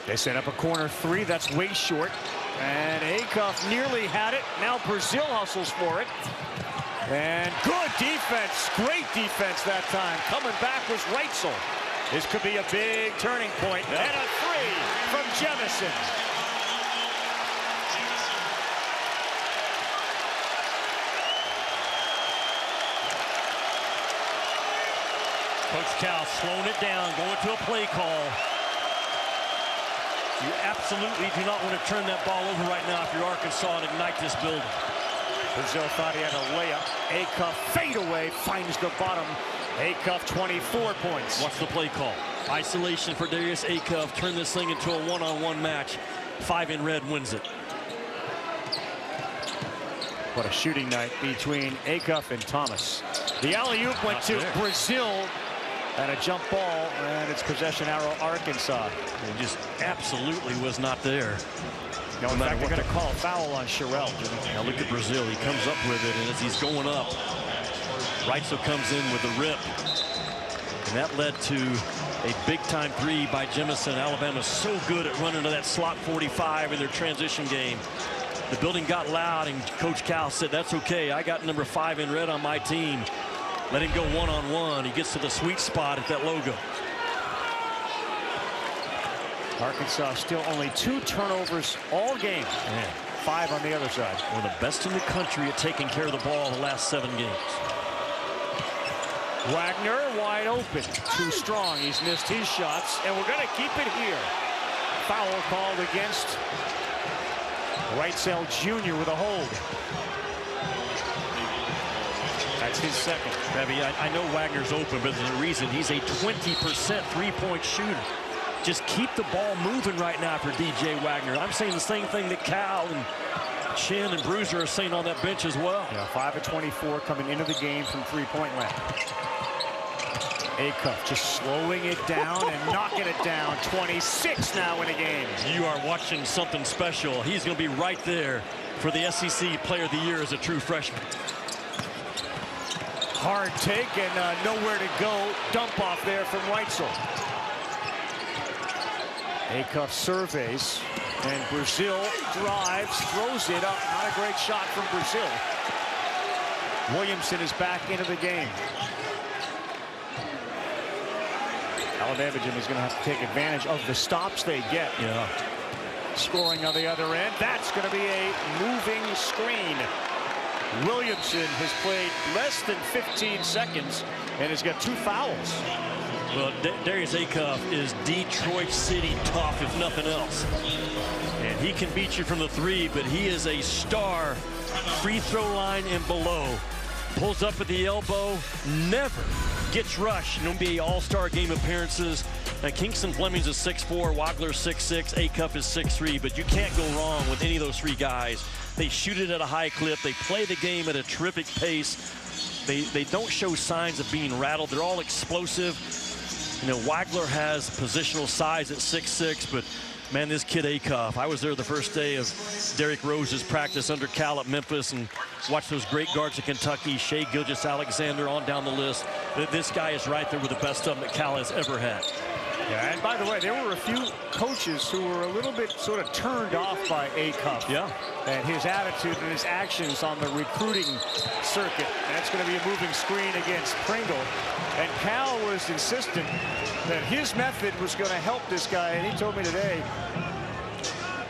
They set up a corner 3. That's way short. And Acuff nearly had it. Now Brazil hustles for it. And good defense. Great defense that time. Coming back was Reitzel. This could be a big turning point. And a 3 from Jemison. Coach Cal slowing it down, going to a play call. You absolutely do not want to turn that ball over right now if you're Arkansas and ignite this building. Brazil thought he had a layup. Acuff fade away, finds the bottom. Acuff 24 points. What's the play call? Isolation for Darius Acuff. Turn this thing into a one-on-one match. 5 in red wins it. What a shooting night between Acuff and Thomas. The alley-oop went to Brazil. And a jump ball, and it's possession arrow Arkansas. It just absolutely was not there. No, in fact, they're going to call a foul on Sherrill. Now look at Brazil. He comes up with it, and as he's going up, Reitzel comes in with a rip. And that led to a big-time 3 by Jemison. Alabama's so good at running to that slot 45 in their transition game. The building got loud, and Coach Cal said, that's okay. I got number 5 in red on my team. Let him go one-on-one. He gets to the sweet spot at that logo. Arkansas still only 2 turnovers all game. 5 on the other side. One of the best in the country at taking care of the ball the last 7 games. Wagner wide open. Too strong. He's missed his shots, and we're going to keep it here. Foul called against Reitzel Jr. with a hold. That's his 2nd. Bevy, I know Wagner's open, but there's a reason. He's a 20% three-point shooter. Just keep the ball moving right now for DJ Wagner. I'm saying the same thing that Cal and Chin and Bruiser are saying on that bench as well. Yeah, 5 of 24 coming into the game from three-point land. Acuff just slowing it down and knocking it down. 26 now in a game. You are watching something special. He's going to be right there for the SEC Player of the Year as a true freshman. Hard take and nowhere to go. Dump off there from Reitzel. Acuff surveys, and Brazil drives, throws it up. Not a great shot from Brazil. Williamson is back into the game. Alabama, Jim, is going to have to take advantage of the stops they get. Yeah. Scoring on the other end. That's going to be a moving screen. Williamson has played less than 15 seconds and has got 2 fouls. Well, Darius Acuff is Detroit City tough, if nothing else. And he can beat you from the 3, but he is a star free throw line and below. Pulls up at the elbow, never gets rushed in NBA All-Star game appearances. And Kingston Fleming's is 6'4", Wagler's 6'6", Acuff is 6'3", but you can't go wrong with any of those three guys. They shoot it at a high clip. They play the game at a terrific pace. They don't show signs of being rattled. They're all explosive. You know, Wagler has positional size at 6'6", but man, this kid Acuff, I was there the first day of Derrick Rose's practice under Cal at Memphis and watched those great guards at Kentucky, Shai Gilgeous-Alexander, on down the list. This guy is right there with the best of them that Cal has ever had. Yeah, and by the way, there were a few coaches who were a little bit sort of turned off by Acuff. Yeah. And his attitude and his actions on the recruiting circuit. That's going to be a moving screen against Pringle. And Cal was insistent that his method was going to help this guy. And he told me today,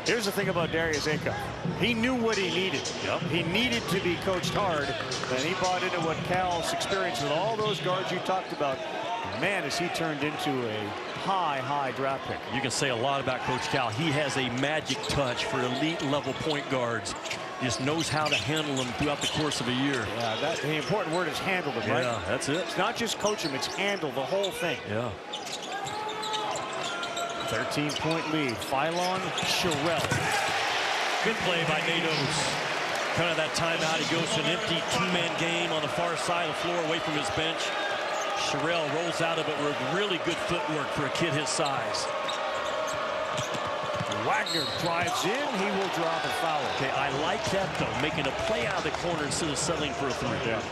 here's the thing about Darius Acuff. He knew what he needed. Yep. He needed to be coached hard. And he bought into what Cal's experience with all those guards you talked about. Man, has he turned into a high draft pick. You can say a lot about Coach Cal. He has a magic touch for elite level point guards. He just knows how to handle them throughout the course of a year. Yeah, the important word is handle them, right? Yeah, that's it. It's not just coach them, it's handle the whole thing. Yeah. 13-point lead. Phylon Sherrill. Good play by Nate Oates. Kind of that timeout. He goes to an empty two-man game on the far side of the floor away from his bench. Sherrill rolls out of it with really good footwork for a kid his size. Wagner drives in. He will draw the foul. Okay, I like that, though, making a play out of the corner instead of settling for a three. Yeah.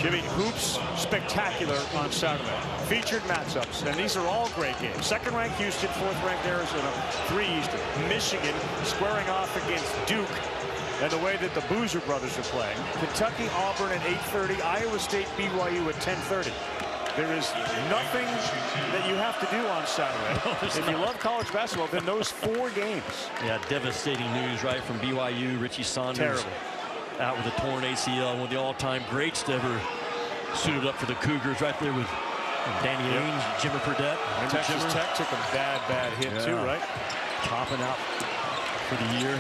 Jimmy, hoops spectacular on Saturday. Featured matchups, and these are all great games. Second-ranked Houston, fourth-ranked Arizona, 3 Eastern. Michigan squaring off against Duke. And the way that the Boozer brothers are playing. Kentucky, Auburn at 8:30. Iowa State, BYU at 10:30. There is nothing that you have to do on Saturday. No, if you love college basketball, then those 4 games. Yeah, devastating news, right, from BYU. Richie Saunders. Terrible. Out with a torn ACL. One of the all-time greats to ever suited up for the Cougars, right there with Danny Ainge, Jimmer Fredette. Texas Tech took a bad hit, too, right? Topping out for the year.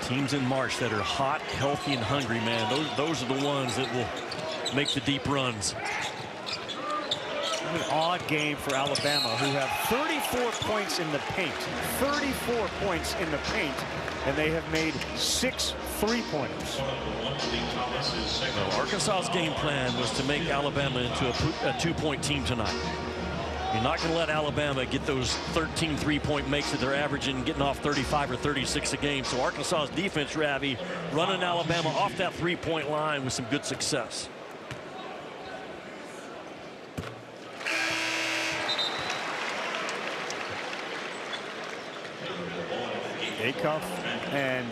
Teams in March that are hot, healthy, and hungry, man. Those are the ones that will make the deep runs. An odd game for Alabama, who have 34 points in the paint. 34 points in the paint, and they have made 6 three-pointers. Well, Arkansas's game plan was to make Alabama into a 2-point team tonight. You're not going to let Alabama get those 13 3-point makes that they're averaging, getting off 35 or 36 a game. So Arkansas's defense, Ravi, running Alabama off that 3-point line with some good success. Acuff and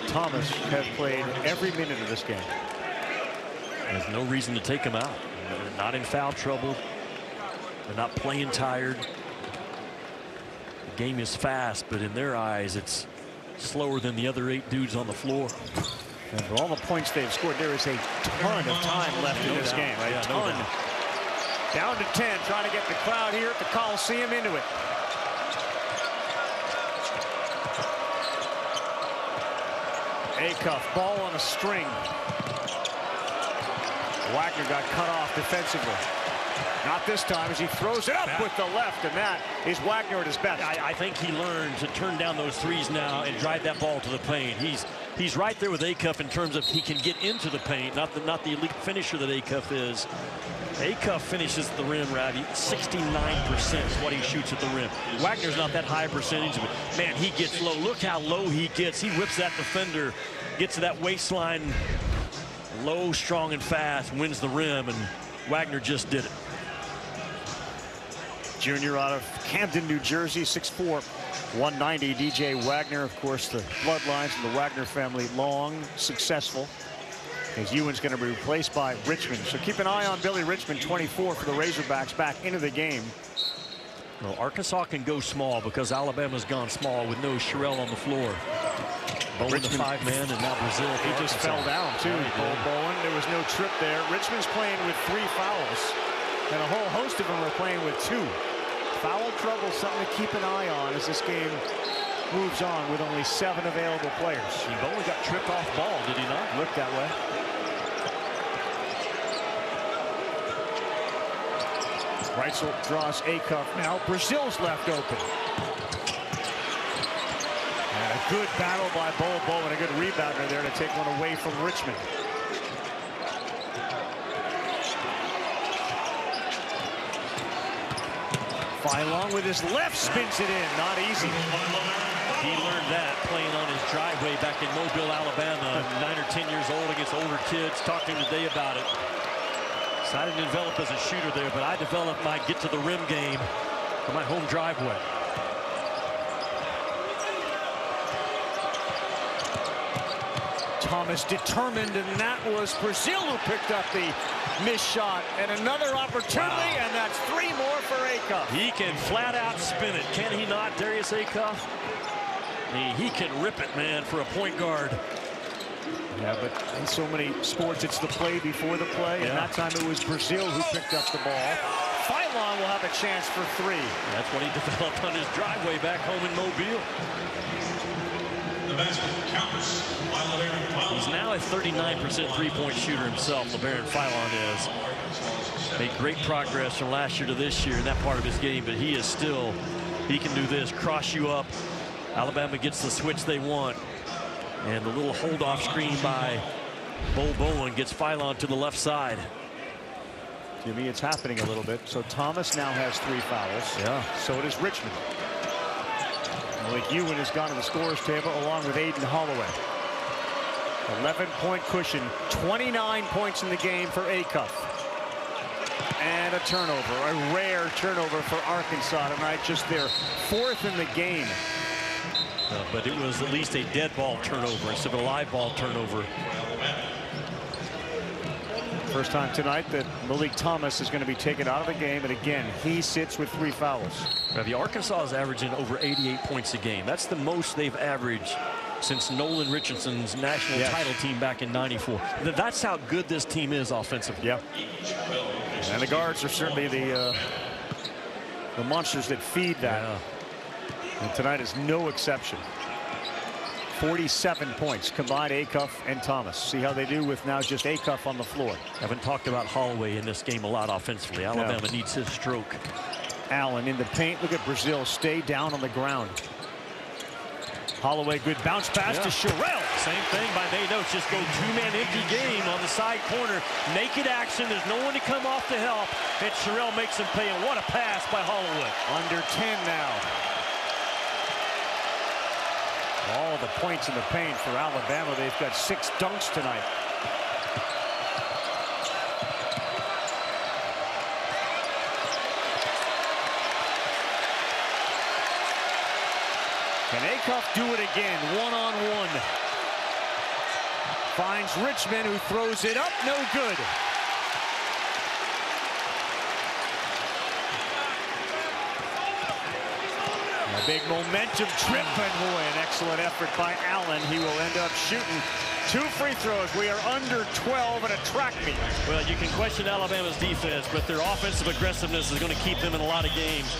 Thomas have played every minute of this game. There's no reason to take them out. They're not in foul trouble. They're not playing tired. The game is fast, but in their eyes, it's slower than the other 8 dudes on the floor. And for all the points they've scored, there is a ton of time left in this game. Right? Yeah, a ton. Down to 10, trying to get the crowd here at the Coliseum into it. Acuff, ball on a string. Wagner got cut off defensively. Not this time as he throws it up with the left, and that is Wagner at his best. I think he learned to turn down those threes now and drive that ball to the paint. He's right there with Acuff in terms of he can get into the paint, not the elite finisher that Acuff is. Acuff finishes at the rim, Ravi. 69% is what he shoots at the rim. Wagner's not that high percentage, but man, he gets low. Look how low he gets. He whips that defender, gets to that waistline, low, strong, and fast, wins the rim, and Wagner just did it. Junior out of Camden, New Jersey, 6'4", 190. DJ Wagner, of course, the bloodlines of the Wagner family, long, successful. As Ewan's going to be replaced by Richmond. So keep an eye on Billy Richmond, 24 for the Razorbacks, back into the game. Well, Arkansas can go small because Alabama's gone small with no Sherrill on the floor. Bowen the 5-man, and now Brazil. He just fell down, too. Bowen, there was no trip there. Richmond's playing with 3 fouls, and a whole host of them are playing with 2. Foul trouble, something to keep an eye on as this game moves on with only 7 available players. Bowen got tripped off ball, did he not? Looked that way. Reitzel draws Acuff now. Brazil's left open. And a good battle by Bol and a good rebounder there to take one away from Richmond. Philon with his left spins it in. Not easy. He learned that playing on his driveway back in Mobile, Alabama. 9 or 10 years old against older kids. Talked to him today about it. Decided to develop as a shooter there, but I developed my get to the rim game for my home driveway. Thomas determined, and that was Brazil who picked up the missed shot. And another opportunity, and that's 3 more for Acuff. He can flat out spin it, can he not, Darius Acuff? He can rip it, man, for a point guard. Yeah, but in so many sports, it's the play before the play. And that time it was Brazil who picked up the ball. Philon will have a chance for 3. That's what he developed on his driveway back home in Mobile. He's now a 39% three-point shooter himself, LeBaron Philon is. Made great progress from last year to this year in that part of his game, but he is still, he can do this, cross you up. Alabama gets the switch they want. And the little hold-off screen by Bol Bol gets Philon to the left side. Jimmy, it's happening a little bit. So Thomas now has 3 fouls. Yeah. So it is Richmond. Malik Ewan has gone to the scorer's table along with Aden Holloway. 11-point cushion, 29 points in the game for Acuff. And a turnover, a rare turnover for Arkansas tonight, just their 4th in the game. But it was at least a dead ball turnover instead of a live ball turnover. First time tonight that Malik Thomas is going to be taken out of the game, and again, he sits with 3 fouls. The Arkansas is averaging over 88 points a game. That's the most they've averaged since Nolan Richardson's national title team back in '94. That's how good this team is offensively. Yeah. And the guards are certainly the monsters that feed that. Yeah. And tonight is no exception. 47 points combined, Acuff and Thomas. See how they do with now just Acuff on the floor. Haven't talked about Holloway in this game a lot offensively. Alabama needs his stroke. Allen in the paint. Look at Brazil stay down on the ground. Holloway, good bounce pass to Sherrill. Same thing by Nate Oates. Just go 2-man empty game on the side corner. Naked action. There's no one to come off to help. And Sherrill makes him pay. And what a pass by Holloway. Under 10 now. All the points in the paint for Alabama. They've got 6 dunks tonight. Can Acuff do it again? One-on-one. Finds Richmond, who throws it up. No good. A big momentum trip, and boy, an excellent effort by Allen. He will end up shooting 2 free throws. We are under 12 at a track meet. Well, you can question Alabama's defense, but their offensive aggressiveness is going to keep them in a lot of games.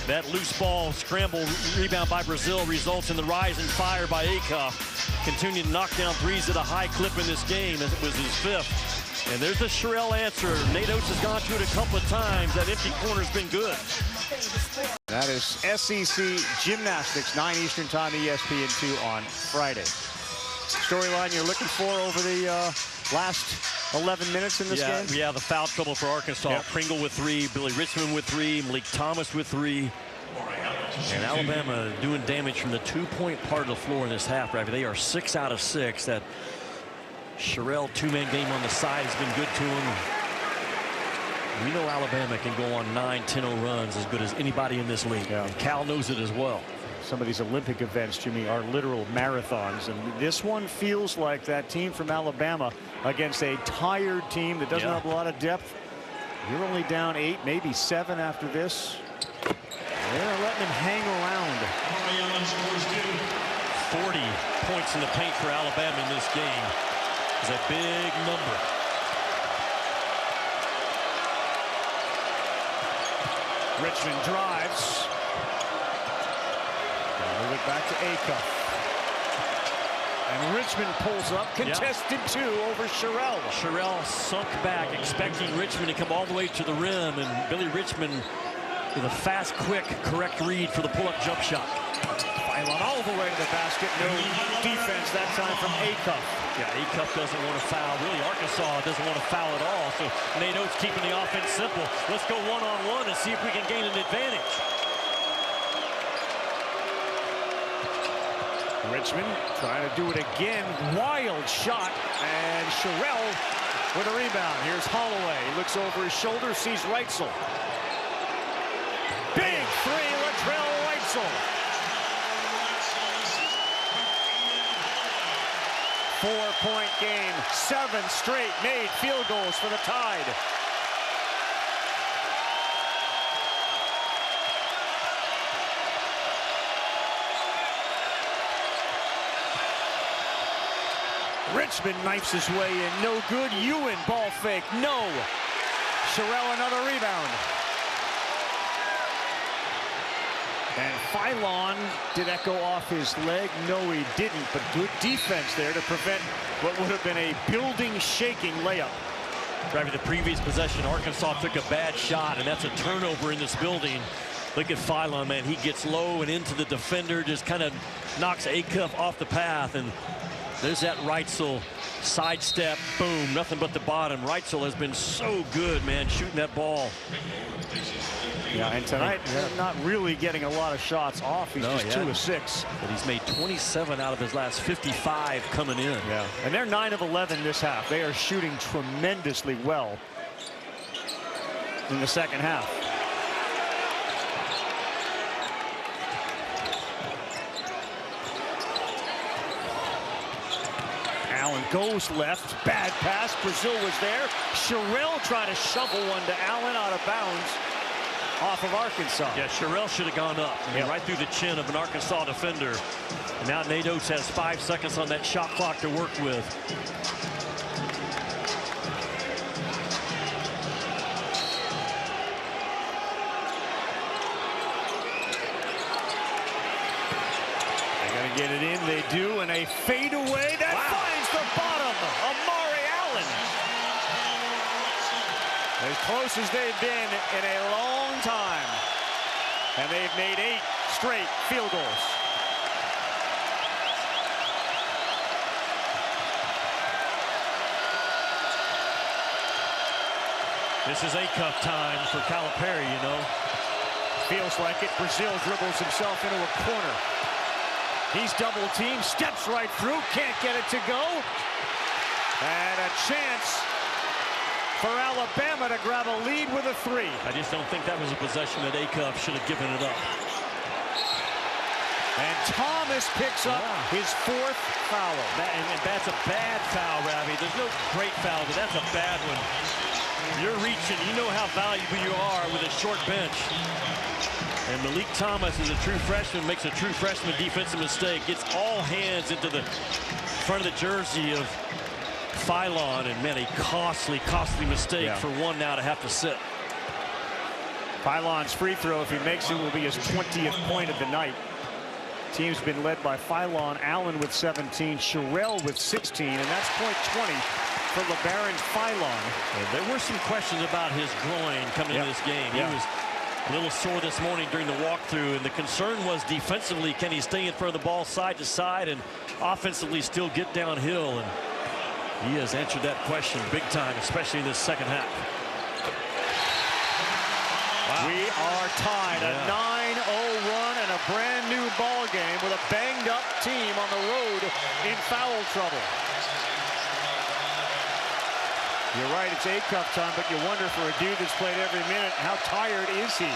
That loose ball scramble rebound by Brazil results in the rise and fire by Acuff. Continuing to knock down threes at a high clip in this game, as it was his 5th. And there's the Sherrill answer. Nate Oates has gone to it a couple of times. That empty corner's been good. That is SEC Gymnastics, 9 Eastern Time, ESPN2 on Friday. Storyline you're looking for over the last 11 minutes in this game? Yeah, the foul trouble for Arkansas. Yep. Pringle with 3, Billy Richmond with 3, Malik Thomas with 3. And Alabama doing damage from the 2-point part of the floor in this half, Ravi. They are 6 out of 6. That Sherrill 2-man game on the side has been good to them. We know Alabama can go on 9-10-0 runs as good as anybody in this league. And Cal knows it as well. Some of these Olympic events, Jimmy, are literal marathons. And this one feels like that team from Alabama against a tired team that doesn't have a lot of depth. You're only down 8, maybe 7 after this. They're letting him hang around. 40 points in the paint for Alabama in this game is a big number. Richmond drives. Move it back to Acuff. And Richmond pulls up, contested 2 over Sherrill. Sherrill sunk back, expecting Richmond to come all the way to the rim, and Billy Richmond with a fast, quick, correct read for the pull-up jump shot. Philon all the way to the basket. No defense that time from Acuff. Yeah, Acuff doesn't want to foul. Really, Arkansas doesn't want to foul at all. So Nate Oates keeping the offense simple. Let's go one-on-one and see if we can gain an advantage. Richmond trying to do it again. Wild shot. And Sherrill with a rebound. Here's Holloway. He looks over his shoulder, sees Reitzel. Big 3, Latrell Reitzel. 4-point game. 7 straight made field goals for the Tide. Richmond knifes his way in. No good. Ewan ball fake. No. Sherrill another rebound. And Philon, did that go off his leg? No, he didn't. But good defense there to prevent what would have been a building shaking layup. Right, the previous possession, Arkansas took a bad shot, and that's a turnover in this building. Look at Philon, man. He gets low and into the defender, just kind of knocks Acuff off the path. And there's that Reitzel sidestep, boom, nothing but the bottom. Reitzel has been so good, man, shooting that ball. Yeah, and tonight, not really getting a lot of shots off. He's just 2 of 6. But he's made 27 out of his last 55 coming in. Yeah, and they're 9 of 11 this half. They are shooting tremendously well in the second half. Allen goes left. Bad pass. Brazil was there. Sherrill tried to shovel one to Allen out of bounds off of Arkansas. Yeah, Sherrill should have gone up. I mean, right through the chin of an Arkansas defender. And now Nate Oates has 5 seconds on that shot clock to work with. Get it in, they do, and a fadeaway that finds the bottom. Amari Allen. As close as they've been in a long time. And they've made 8 straight field goals. This is Acuff time for Calipari, you know. Feels like it. Brazil dribbles himself into a corner. He's double teamed, steps right through, can't get it to go. And a chance for Alabama to grab a lead with a 3. I just don't think that was a possession that Acuff should have given it up. And Thomas picks up his 4th foul. And that's a bad foul, Ravi. There's no great foul, but that's a bad one. You're reaching, you know how valuable you are with a short bench. And Malik Thomas is a true freshman, makes a true freshman defensive mistake, gets all hands into the front of the jersey of Philon, and man, a costly mistake for one now to have to sit. Philon's free throw, if he makes it, will be his 20th point of the night. Team's been led by Philon, Allen with 17, Sherrill with 16, and that's point 20 for LeBaron Philon. There were some questions about his groin coming into this game. He was a little sore this morning during the walkthrough, and the concern was defensively, can he stay in front of the ball side to side and offensively still get downhill? And he has answered that question big time, especially in this second half. Wow. We are tied, a 9-0 run and a brand new ball game with a banged up team on the road in foul trouble. You're right, it's Acuff time, but you wonder for a dude that's played every minute, how tired is he?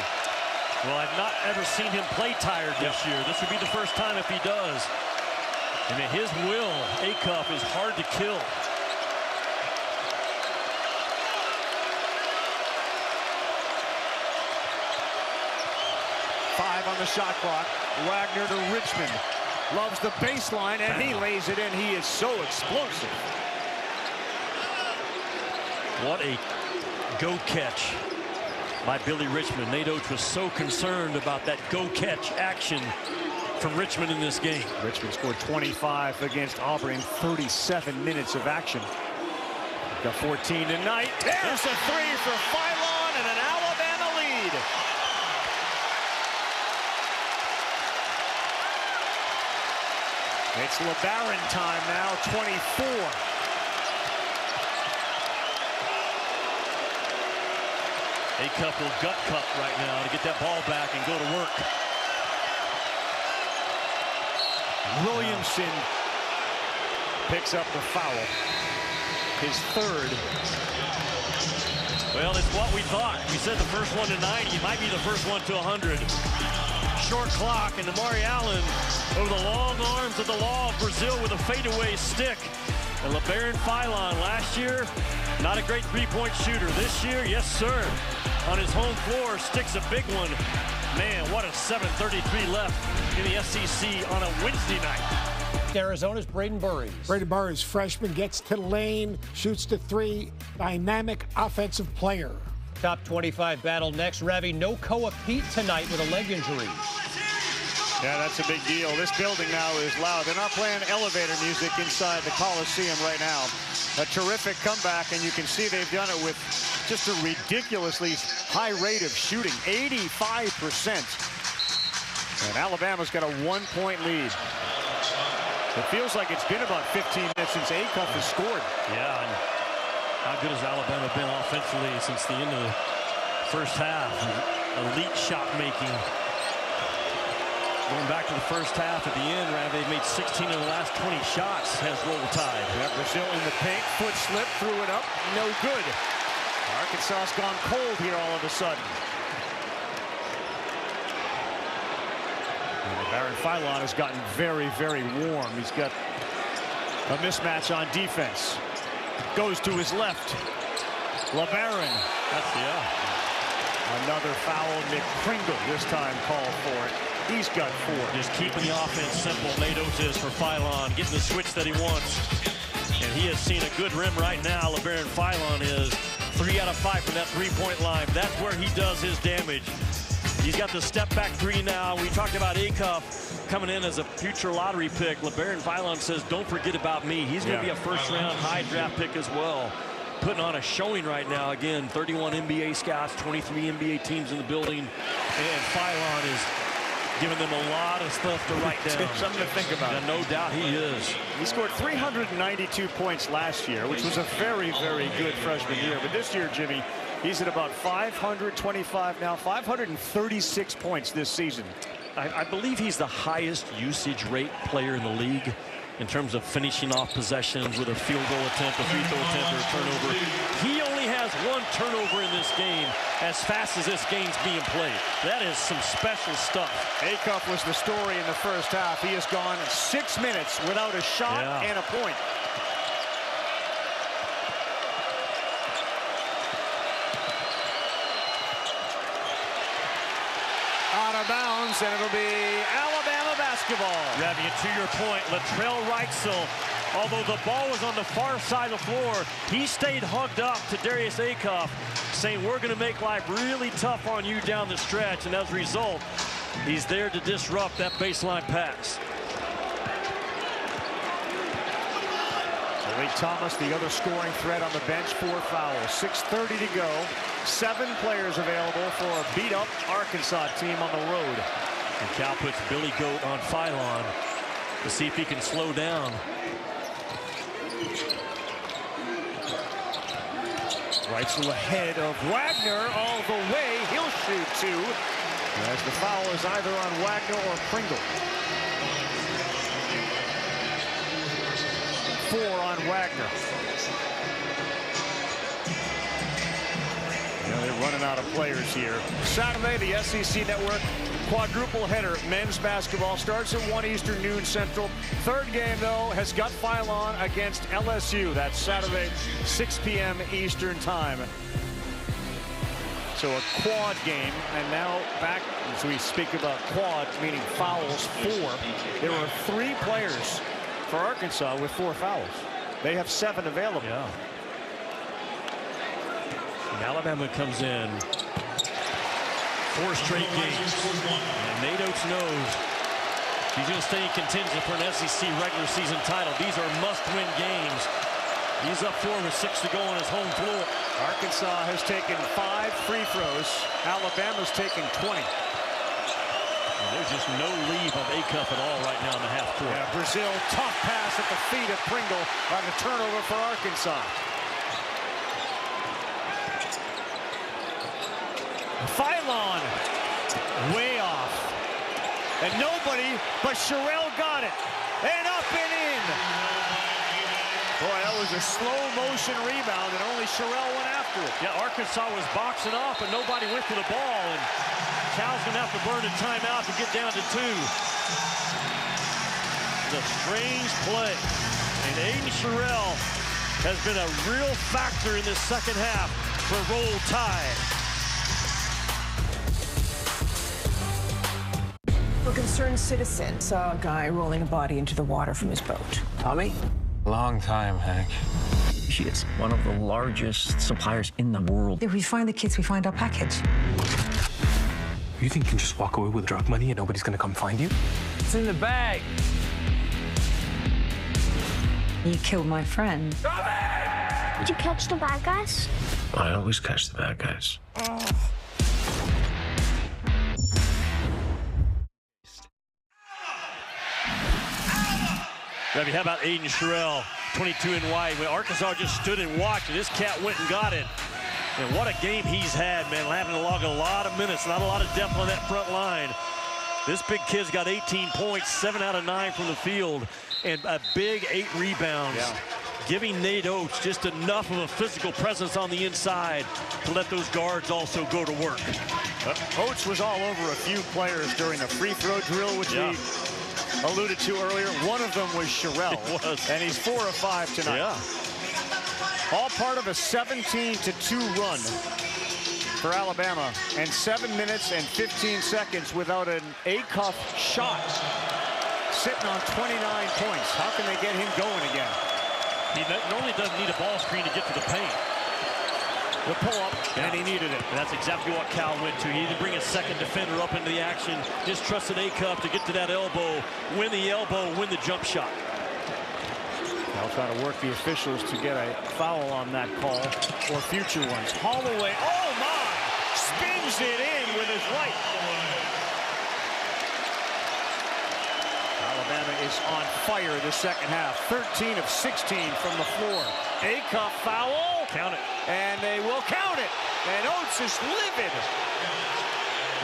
Well, I've not ever seen him play tired this year. This would be the first time if he does. I mean, his will, Acuff, is hard to kill. Five on the shot clock. Wagner to Richmond. Loves the baseline, and he lays it in. He is so explosive. What a go catch by Billy Richmond. Nate Oates was so concerned about that go catch action from Richmond in this game. Richmond scored 25 against Auburn in 37 minutes of action. Got 14 tonight. There's a three for Philon and an Alabama lead. It's LeBaron time now, 24. Acuff will gut cup right now to get that ball back and go to work. Williamson picks up the foul. His third. Well, it's what we thought. We said the first one to 90. It might be the first one to 100. Short clock, and Amari Allen over the long arms of the Law of Brazil with a fadeaway stick. And LeBaron Philon last year, not a great three-point shooter. This year, yes, sir. On his home floor, sticks a big one. Man, what a 7:33 left in the SEC on a Wednesday night. Arizona's Braden Burries. Braden Burries, freshman, gets to the lane, shoots the three. Dynamic offensive player. Top 25 battle next. Ravi, no Koa Pete tonight with a leg injury. Yeah, that's a big deal. This building now is loud. They're not playing elevator music inside the Coliseum right now. A terrific comeback, and you can see they've done it with just a ridiculously high rate of shooting, 85%. And Alabama's got a 1-point lead. It feels like it's been about 15 minutes since Acuff has scored. Yeah, and how good has Alabama been offensively since the end of the first half? Elite shot making. Going back to the first half at the end, they've made 16 of the last 20 shots, has Roll Tide. Yeah, Brazil in the paint, foot slip, threw it up, no good. Arkansas's gone cold here all of a sudden. Baron Philon has gotten very, very warm. He's got a mismatch on defense. Goes to his left. LeBaron. That's Another foul. Nick Pringle this time called for it. He's got 4. Just keeping the offense simple. Nate Oates is for Philon, getting the switch that he wants. And he has seen a good rim right now. LeBaron Philon is 3 out of 5 from that three-point line. That's where he does his damage. He's got the step-back 3 now. We talked about Acuff coming in as a future lottery pick. LeBaron Philon says, don't forget about me. He's going to be a first-round high draft pick as well. Putting on a showing right now. Again, 31 NBA scouts, 23 NBA teams in the building. And Philon is giving them a lot of stuff to write down. Something to think about. And no doubt he is. He scored 392 points last year, which was a very, very good freshman year. But this year, Jimmy, he's at about 525 now, 536 points this season. I believe he's the highest usage rate player in the league in terms of finishing off possessions with a field goal attempt, a free throw attempt, or a turnover. He only has 1 turnover in this game as fast as this game's being played. That is some special stuff. Acuff was the story in the first half. He has gone 6 minutes without a shot and a point. Out of bounds, and it'll be Alabama basketball. Ravi, to your point, Latrell Wrightsell, although the ball was on the far side of the floor, he stayed hugged up to Darius Acuff, saying, we're going to make life really tough on you down the stretch. And as a result, he's there to disrupt that baseline pass. Lee Thomas, the other scoring threat on the bench, 4 fouls. 6:30 to go. 7 players available for a beat-up Arkansas team on the road. And Cal puts Billy Goat on Philon to see if he can slow down. Wrightsell ahead of Wagner all the way. He'll shoot 2. As the foul is either on Wagner or Pringle. 4 on Wagner. They're running out of players here. Saturday, the SEC Network quadruple header. Men's basketball starts at 1 Eastern, noon Central. Third game, though, has got Philon against LSU. That's Saturday, 6 p.m. Eastern time. So a quad game, and now back as we speak about quads, meaning fouls, 4. There are 3 players for Arkansas with 4 fouls. They have 7 available. Yeah. And Alabama comes in 4 straight games. And Nate Oates knows He's going to stay in contention for an SEC regular season title. These are must-win games. He's up 4 with 6 to go on his home floor. Arkansas has taken 5 free throws. Alabama's taken 20. And there's just no leave of Acuff at all right now in the half court. Yeah, Brazil, tough pass at the feet of Pringle on the turnover for Arkansas. Phylon, way off. And nobody but Sherrell got it. And up and in. Boy, that was a slow motion rebound, and only Sherrell went after it. Yeah, Arkansas was boxing off, and nobody went to the ball. And Cal's going to have to burn a timeout to get down to 2. It's a strange play. And Aiden Sherrell has been a real factor in this second half for Roll Tide. A concerned citizen saw a guy rolling a body into the water from his boat. Tommy? Long time, Hank. She is one of the largest suppliers in the world. If we find the kids, we find our package. You think you can just walk away with drug money and nobody's gonna come find you? It's in the bag. You killed my friend. Did you catch the bad guys? I always catch the bad guys. Ravi, how about Aiden Sherrell, 22 and white? When Arkansas just stood and watched, and this cat went and got it. And what a game he's had, man. Having to log a lot of minutes, not a lot of depth on that front line. This big kid's got 18 points, 7 out of 9 from the field, and a big 8 rebounds. Yeah. Giving Nate Oates just enough of a physical presence on the inside to let those guards also go to work. Oates was all over a few players during the free throw drill, which we alluded to earlier. One of them was Sherrell, and he's 4 of 5 tonight. Yeah. All part of a 17-2 run for Alabama, and 7 minutes and 15 seconds without an Acuff shot. Sitting on 29 points. How can they get him going again? He normally doesn't need a ball screen to get to the paint. The pull-up, and he needed it. And that's exactly what Cal went to. He didn't bring a second defender up into the action. Just trusted Acuff to get to that elbow, win the elbow, win the jump shot. I'll try to work the officials to get a foul on that call or future ones. Holloway, oh my! Spins it in with his right. Alabama is on fire the second half. 13 of 16 from the floor. Acuff foul. Count it. And they will count it. And Oates is livid.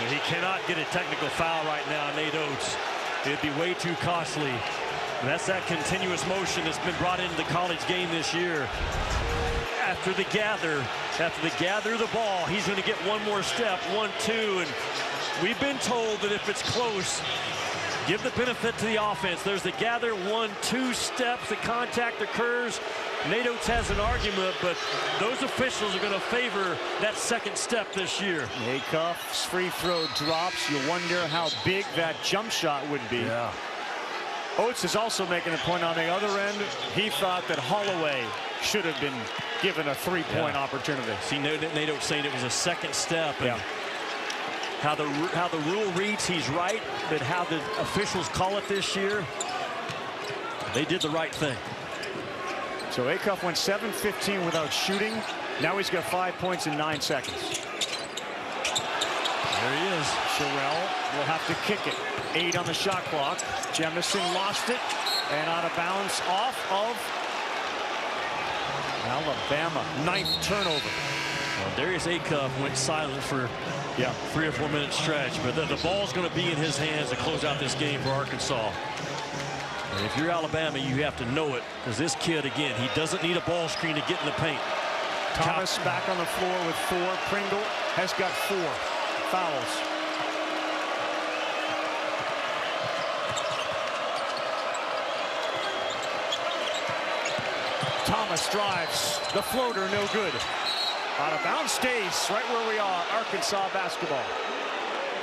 And he cannot get a technical foul right now, Nate Oates. It'd be way too costly. And that's that continuous motion that's been brought into the college game this year. After they gather the ball, he's going to get one more step, 1-2. And we've been told that if it's close, give the benefit to the offense. There's the gather, 1-2 steps, the contact occurs. Nate Oates has an argument, but those officials are going to favor that second step this year. Acuff's free throw drops. You wonder how big that jump shot would be. Yeah. Oates is also making a point on the other end. He thought that Holloway should have been given a three-point opportunity. See, Nate Oates saying it was a second step. And how the rule reads, he's right, but how the officials call it this year, they did the right thing. So Acuff went 7-15 without shooting. Now he's got 5 points in 9 seconds. There he is. Sherrell will have to kick it. 8 on the shot clock. Jemison lost it and out of bounds off of Alabama. 9th turnover. Well, Darius Acuff went silent for 3 or 4 minute stretch, but the ball's going to be in his hands to close out this game for Arkansas. And if you're Alabama, you have to know it, because this kid, again, he doesn't need a ball screen to get in the paint. Thomas back on the floor with 4. Pringle has got 4 fouls. Thomas drives. The floater, no good. Out of bounds, stays right where we are. Arkansas basketball.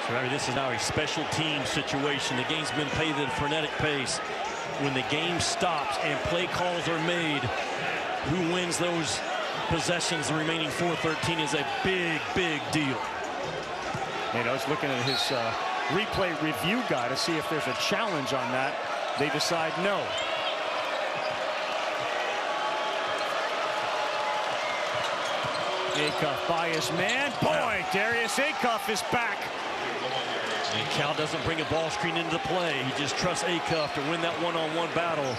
So, this is now a special team situation. The game's been played at a frenetic pace. When the game stops and play calls are made, who wins those possessions, the remaining 4:13 is a big, big deal. You know, it's looking at his replay review guy to see if there's a challenge on that. They decide no. Acuff by his man. Boy, Darius Acuff is back. And Cal doesn't bring a ball screen into play. He just trusts Acuff to win that one-on-one battle.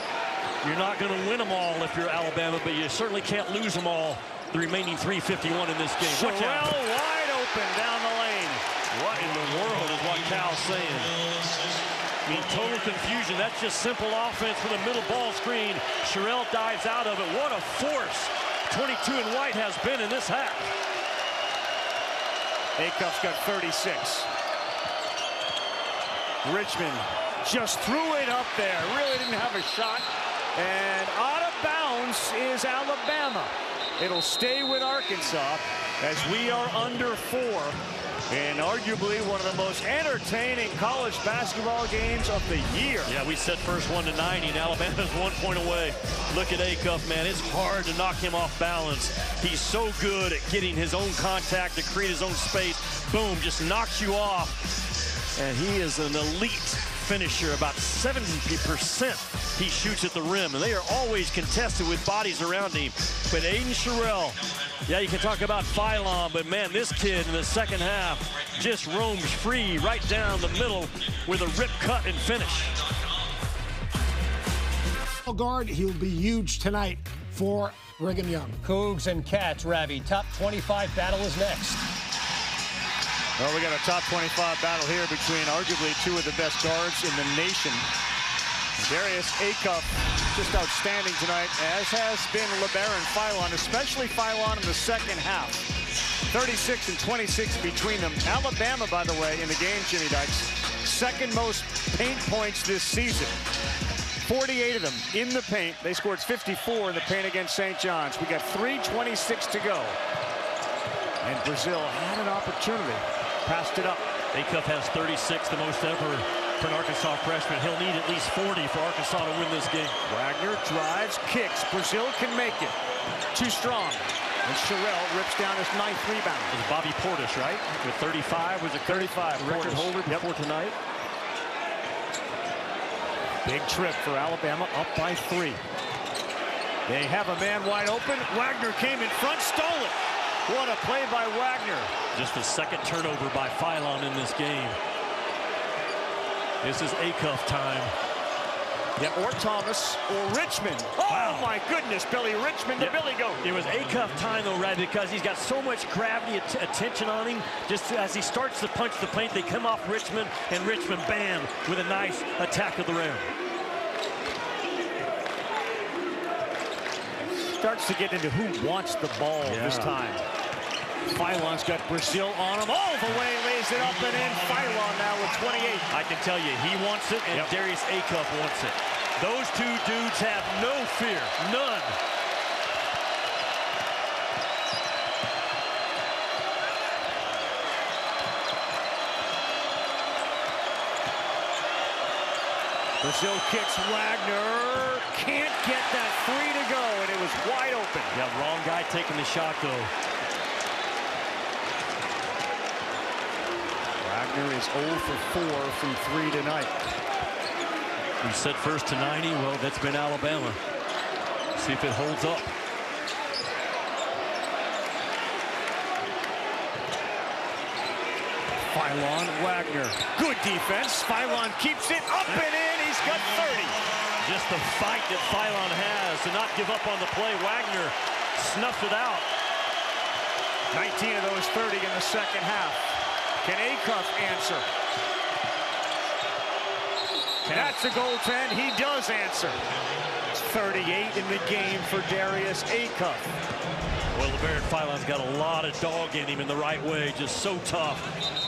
You're not going to win them all if you're Alabama, but you certainly can't lose them all. The remaining 3:51 in this game. Sherrill wide open down the lane. What in the world is what Cal's saying? I mean, total confusion. That's just simple offense with a middle ball screen. Sherrill dives out of it. What a force 22 and White has been in this half. Acuff's got 36. Richmond just threw it up there. Really didn't have a shot. And out of bounds is Alabama. It'll stay with Arkansas as we are under 4. And arguably one of the most entertaining college basketball games of the year. Yeah, we set first 1 to 90, and Alabama's 1 point away. Look at Acuff, man. It's hard to knock him off balance. He's so good at getting his own contact to create his own space. Boom, just knocks you off. And he is an elite finisher. About 70% he shoots at the rim, and they are always contested with bodies around him. But Aiden Sherrill, yeah, you can talk about Philon, but man, this kid in the second half just roams free right down the middle with a rip cut and finish. Guard, he'll be huge tonight for Brigham Young. Cougs and Cats, Ravi. Top 25 battle is next. Well, we got a top 25 battle here between arguably 2 of the best guards in the nation. Darius Acuff, just outstanding tonight, as has been LeBaron Philon, especially Philon in the second half. 36 and 26 between them. Alabama, by the way, in the game, Jimmy Dykes, second most paint points this season. 48 of them in the paint. They scored 54 in the paint against St. John's. We got 3:26 to go. And Brazil had an opportunity. Passed it up. Acuff has 36, the most ever for an Arkansas freshman. He'll need at least 40 for Arkansas to win this game. Wagner drives, kicks. Brazil can make it. Too strong. And Sherrill rips down his 9th rebound. It was Bobby Portis, right? With 35. Was it 35? Record holder before tonight. Big trip for Alabama, up by 3. They have a man wide open. Wagner came in front, stole it. What a play by Wagner. Just the second turnover by Philon in this game. This is Acuff time. Yeah, or Thomas or Richmond. Oh, wow. My goodness, Billy Richmond to Billy Goat. It was Acuff time, though, Rad, because he's got so much gravity, attention on him. Just as he starts to punch the paint, they come off Richmond, and Richmond, bam, with a nice attack of the rim. Starts to get into who wants the ball this time. Philon's got Brazil on him all the way, lays it up and in. Philon now with 28. I can tell you, he wants it, and Darius Acuff wants it. Those two dudes have no fear, none. Brazil kicks. Wagner can't get that 3 to go, and it was wide open. Yeah, wrong guy taking the shot, though. Wagner is 0 for 4 from 3 tonight. We set first to 90. Well, that's been Alabama. See if it holds up. Philon, Wagner. Good defense. Philon keeps it up and in. He's got 30. Just the fight that Philon has to not give up on the play. Wagner snuffed it out. 19 of those 30 in the second half. Can Acuff answer? That's a goaltend. He does answer. It's 38 in the game for Darius Acuff. Well, LeBaron Philon's got a lot of dog in him in the right way. Just so tough.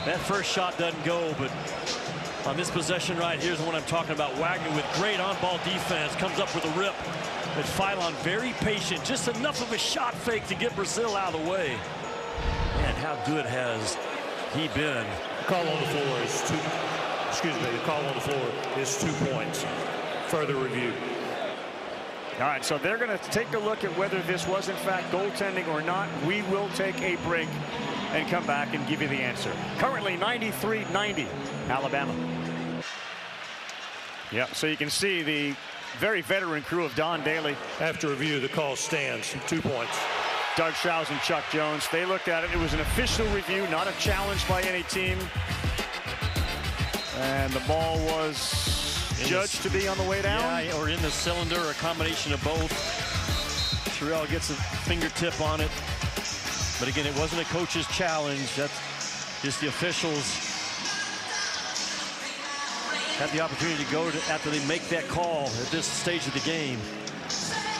That first shot doesn't go, but on this possession right here's the one I'm talking about. Wagner with great on-ball defense comes up with a rip. But Philon very patient. Just enough of a shot fake to get Brazil out of the way. Man, how good has he been? Call on the floor is 2. Excuse me. The call on the floor is 2 points. Further review. All right, so they're going to take a look at whether this was in fact goaltending or not. We will take a break and come back and give you the answer. Currently 93-90, Alabama. Yep, so you can see the very veteran crew of Don Daly. After review, the call stands. 2 points. Doug Shouse and Chuck Jones. They looked at it. It was an official review, not a challenge by any team. And the ball was judged to be on the way down? Yeah, or in the cylinder, or a combination of both. Terrell gets a fingertip on it. But again, it wasn't a coach's challenge. That's just the officials had the opportunity to go to, after they make that call at this stage of the game.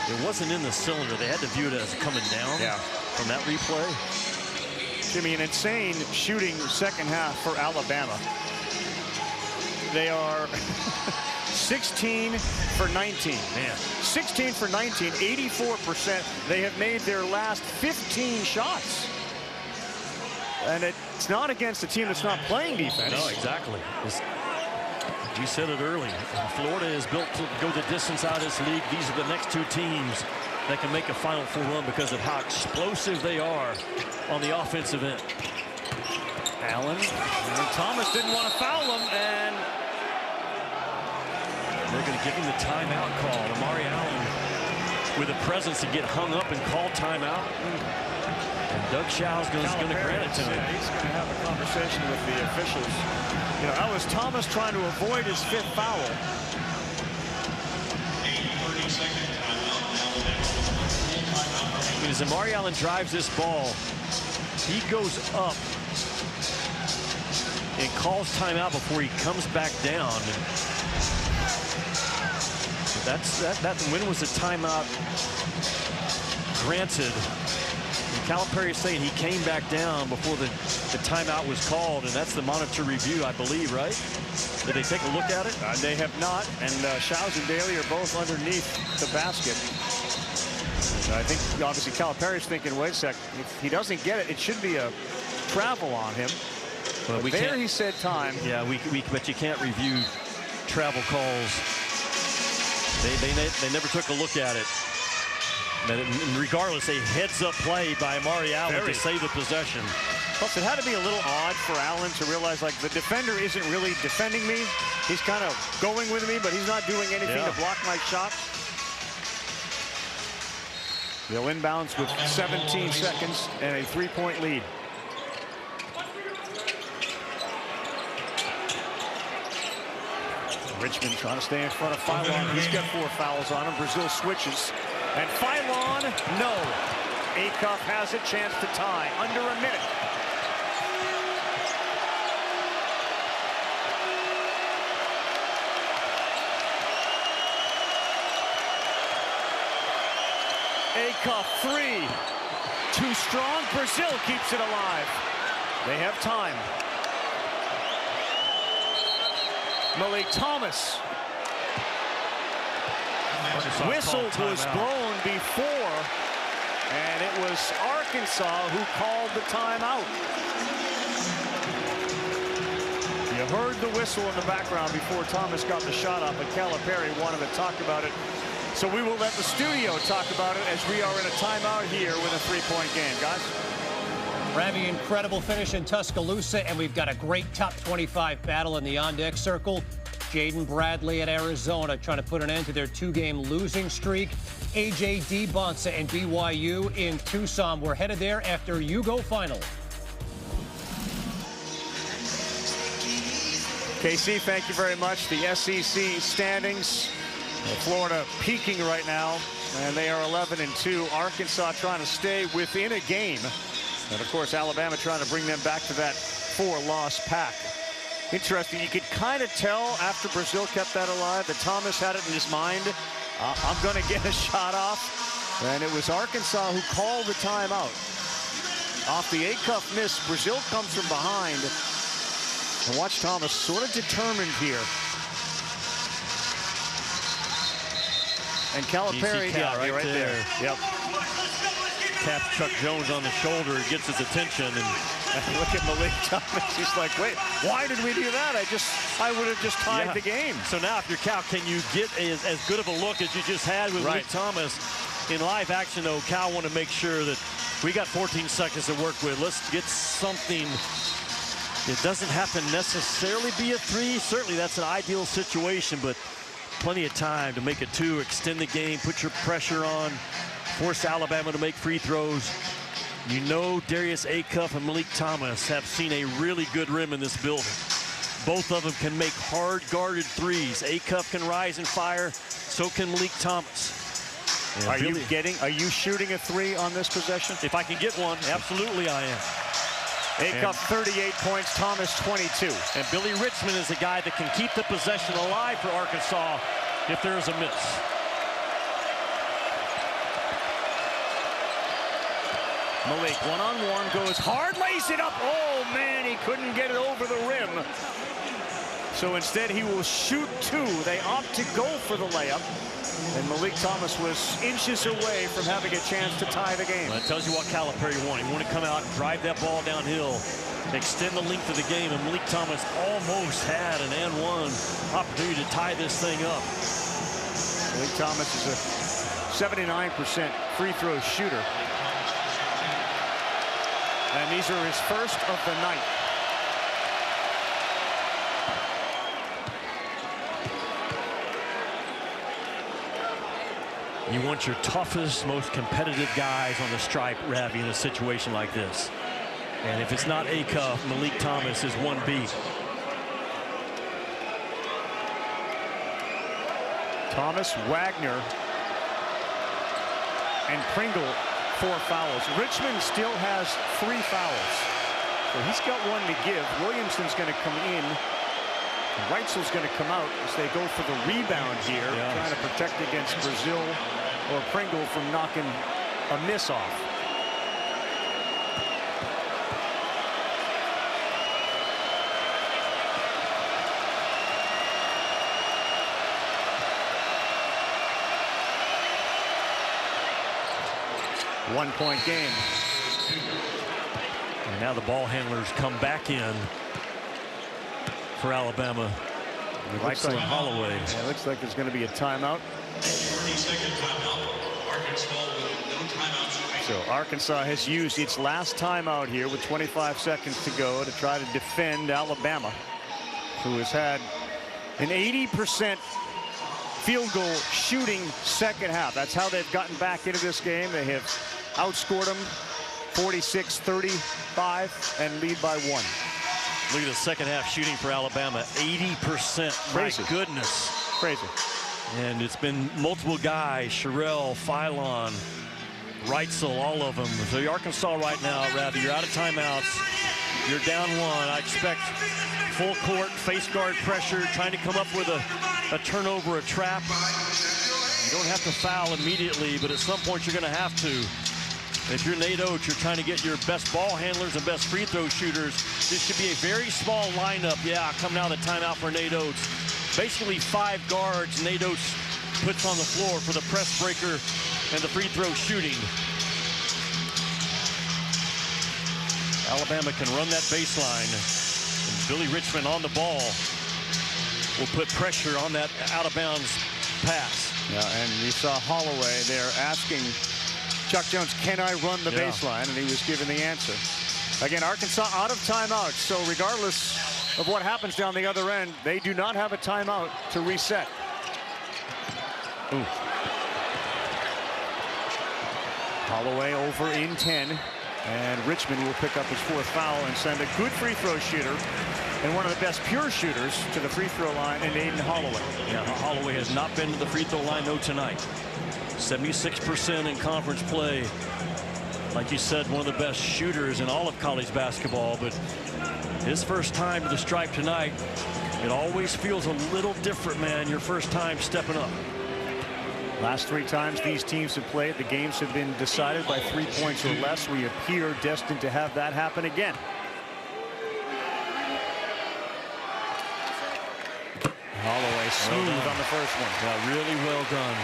It wasn't in the cylinder. They had to view it as coming down from that replay. Jimmy, an insane shooting second half for Alabama. They are 16 for 19. Man. 16 for 19, 84%. They have made their last 15 shots. And it's not against a team that's not playing defense. No, exactly. You said it early. Florida is built to go the distance out of this league. These are the next two teams that can make a Final Four run because of how explosive they are on the offensive end. Allen. And Thomas didn't want to foul him, and they're going to give him the timeout call. Amari Allen with a presence to get hung up and call timeout. And Doug Shouse is going to grant it to him. Yeah, he's going to have a conversation with the officials. You know, that was Thomas trying to avoid his fifth foul. As Amari Allen drives this ball, he goes up and calls timeout before he comes back down. When was the timeout granted? And Calipari is saying he came back down before the timeout was called, and that's the monitor review, I believe, right? Did they take a look at it? They have not, and Shouse and Daly are both underneath the basket. And I think obviously Calipari's thinking, wait a sec, if he doesn't get it, it should be a travel on him. Well, but there he said time. Yeah, but you can't review travel calls. They never took a look at it. And regardless, a heads-up play by Amari Allen to save the possession. Plus, it had to be a little odd for Allen to realize, like, the defender isn't really defending me. He's kind of going with me, but he's not doing anything to block my shot. They'll inbounds with 17 seconds and a 3-point lead. Richmond trying to stay in front of Philon. He's got 4 fouls on him. Brazil switches. And Philon, no. Acuff has a chance to tie. Under a minute. Acuff, 3. Too strong. Brazil keeps it alive. They have time. Malik Thomas. Whistle was blown before, and it was Arkansas who called the timeout. You heard the whistle in the background before Thomas got the shot up, but Calipari wanted to talk about it. So we will let the studio talk about it as we are in a timeout here with a 3-point game. Guys? Ravi, incredible finish in Tuscaloosa, and we've got a great top 25 battle in the on-deck circle. Jaden Bradley at Arizona trying to put an end to their 2-game losing streak. AJ DeBonsa and BYU in Tucson. We're headed there after You Go Final. KC, thank you very much. The SEC standings. Florida peaking right now, and they are 11-2. Arkansas trying to stay within a game. And, of course, Alabama trying to bring them back to that 4-loss pack. Interesting. You could kind of tell after Brazil kept that alive that Thomas had it in his mind. I'm going to get a shot off. And it was Arkansas who called the timeout. Off the Acuff miss, Brazil comes from behind. And watch Thomas sort of determined here. And Calipari, right there. Yep. Taps Chuck Jones on the shoulder, gets his attention, and Look at Malik Thomas. He's like, wait, why did we do that? I would have just tied the game. So now if you're Cal, can you get as good of a look as you just had with Malik Thomas? In live action, though, Cal want to make sure that we got 14 seconds to work with. Let's get something. It doesn't have to necessarily be a 3. Certainly that's an ideal situation, but plenty of time to make it 2, extend the game, put your pressure on, force Alabama to make free throws. You know Darius Acuff and Malik Thomas have seen a really good rim in this building. Both of them can make hard-guarded threes. Acuff can rise and fire, so can Malik Thomas. Are you shooting a 3 on this possession? If I can get one, absolutely I am. Acuff 38 points, Thomas 22. And Billy Richmond is a guy that can keep the possession alive for Arkansas if there's a miss. Malik one-on-one, goes hard, lays it up. Oh man, he couldn't get it over the rim. So instead he will shoot 2. They opt to go for the layup. And Malik Thomas was inches away from having a chance to tie the game. Well, that tells you what Calipari wanted. He wanted to come out and drive that ball downhill, extend the length of the game, and Malik Thomas almost had an and-one opportunity to tie this thing up. Malik Thomas is a 79% free throw shooter. And these are his first of the night. You want your toughest, most competitive guys on the stripe, Ravi, in a situation like this. And if it's not Acuff, Malik Thomas is 1B. Thomas, Wagner, and Pringle 4 fouls. Richmond still has 3 fouls. So he's got 1 to give. Williamson's going to come in. Reitzel's going to come out as they go for the rebound here, trying to protect against Brazil or Pringle from knocking a miss off. One-point game. And now the ball handlers come back in for Alabama. Reitzel and Holloway. Yeah, it looks like there's going to be a timeout. 30-second timeout. Arkansas with no timeouts. So Arkansas has used its last timeout here with 25 seconds to go to try to defend Alabama, who has had an 80% field goal shooting second half. That's how they've gotten back into this game. They have outscored them 46-35 and lead by 1. Look at the second half shooting for Alabama, 80%. Crazy. My goodness. Crazy. And it's been multiple guys, Sherrell, Philon, Reitzel, all of them. So Arkansas right now, Ravi, you're out of timeouts. You're down 1. I expect full court, face guard pressure, trying to come up with a turnover, a trap. You don't have to foul immediately, but at some point you're going to have to. If you're Nate Oates, you're trying to get your best ball handlers and best free throw shooters. This should be a very small lineup. Yeah, coming out of the timeout for Nate Oates. Basically 5 guards Nate Oates puts on the floor for the press breaker and the free throw shooting. Alabama can run that baseline. And Billy Richmond on the ball will put pressure on that out-of-bounds pass. Yeah, and you saw Holloway there asking Chuck Jones, can I run the baseline? And he was given the answer. Again, Arkansas out of timeout. So regardless of what happens down the other end, they do not have a timeout to reset. Ooh. Holloway over in 10. And Richmond will pick up his 4th foul and send a good free throw shooter and one of the best pure shooters to the free throw line in Aiden Holloway. Yeah, Holloway has not been to the free throw line, no, tonight. 76% in conference play. Like you said, one of the best shooters in all of college basketball, but his first time to the stripe tonight, it always feels a little different, man, your first time stepping up. Last 3 times these teams have played, the games have been decided by 3 points or less. We appear destined to have that happen again. Holloway smooth on the first one. Yeah, really well done.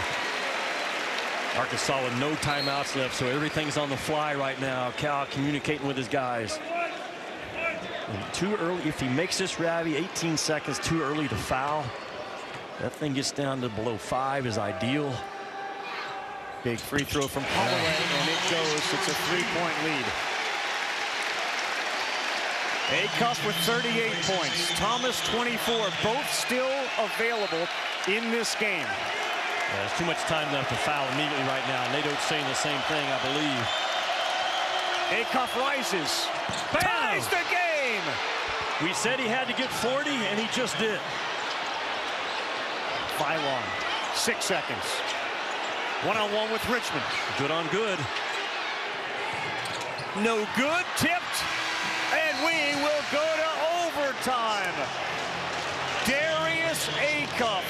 Arkansas with no timeouts left, so everything's on the fly right now. Cal communicating with his guys. And too early. If he makes this, Ravi, 18 seconds too early to foul. That thing gets down to below 5 is ideal. Big free throw from Holloway, and it goes. It's a 3-point lead. Acuff with 38 points. Thomas 24. Both still available in this game. Yeah, there's too much time left to foul immediately right now. Nado's saying the same thing, I believe. Acuff rises. Ties the game. We said he had to get 40, and he just did. Philon, 6 seconds. One-on-one with Richmond. Good on good. No good. Tipped. And we will go to overtime. Darius Acuff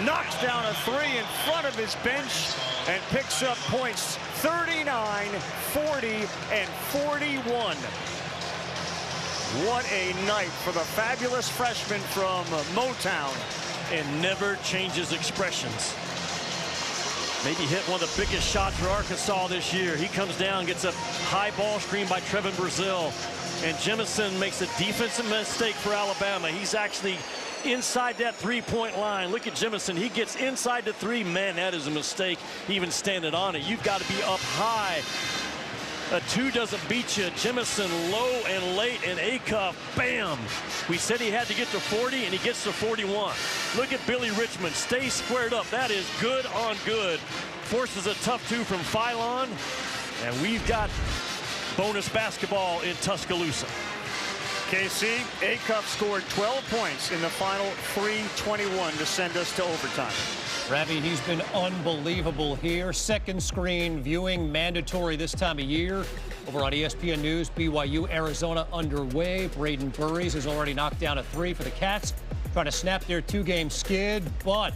knocks down a 3 in front of his bench and picks up points 39, 40, and 41. What a night for the fabulous freshman from Motown. And never changes expressions. Maybe hit one of the biggest shots for Arkansas this year. He comes down, gets a high ball screen by Trevin Brazile. And Jemison makes a defensive mistake for Alabama. He's actually inside that 3-point line. Look at Jemison. He gets inside the 3. Man, that is a mistake, even standing on it. You've got to be up high. A 2 doesn't beat you. Jemison low and late, and Acuff, bam. We said he had to get to 40, and he gets to 41. Look at Billy Richmond. Stay squared up. That is good on good. Forces a tough 2 from Philon, and we've got bonus basketball in Tuscaloosa. KC, Acuff scored 12 points in the final 3:21 to send us to overtime. Ravi, he's been unbelievable here. Second screen viewing mandatory this time of year. Over on ESPN News, BYU Arizona underway. Braden Burries has already knocked down a 3 for the Cats, trying to snap their 2-game skid, but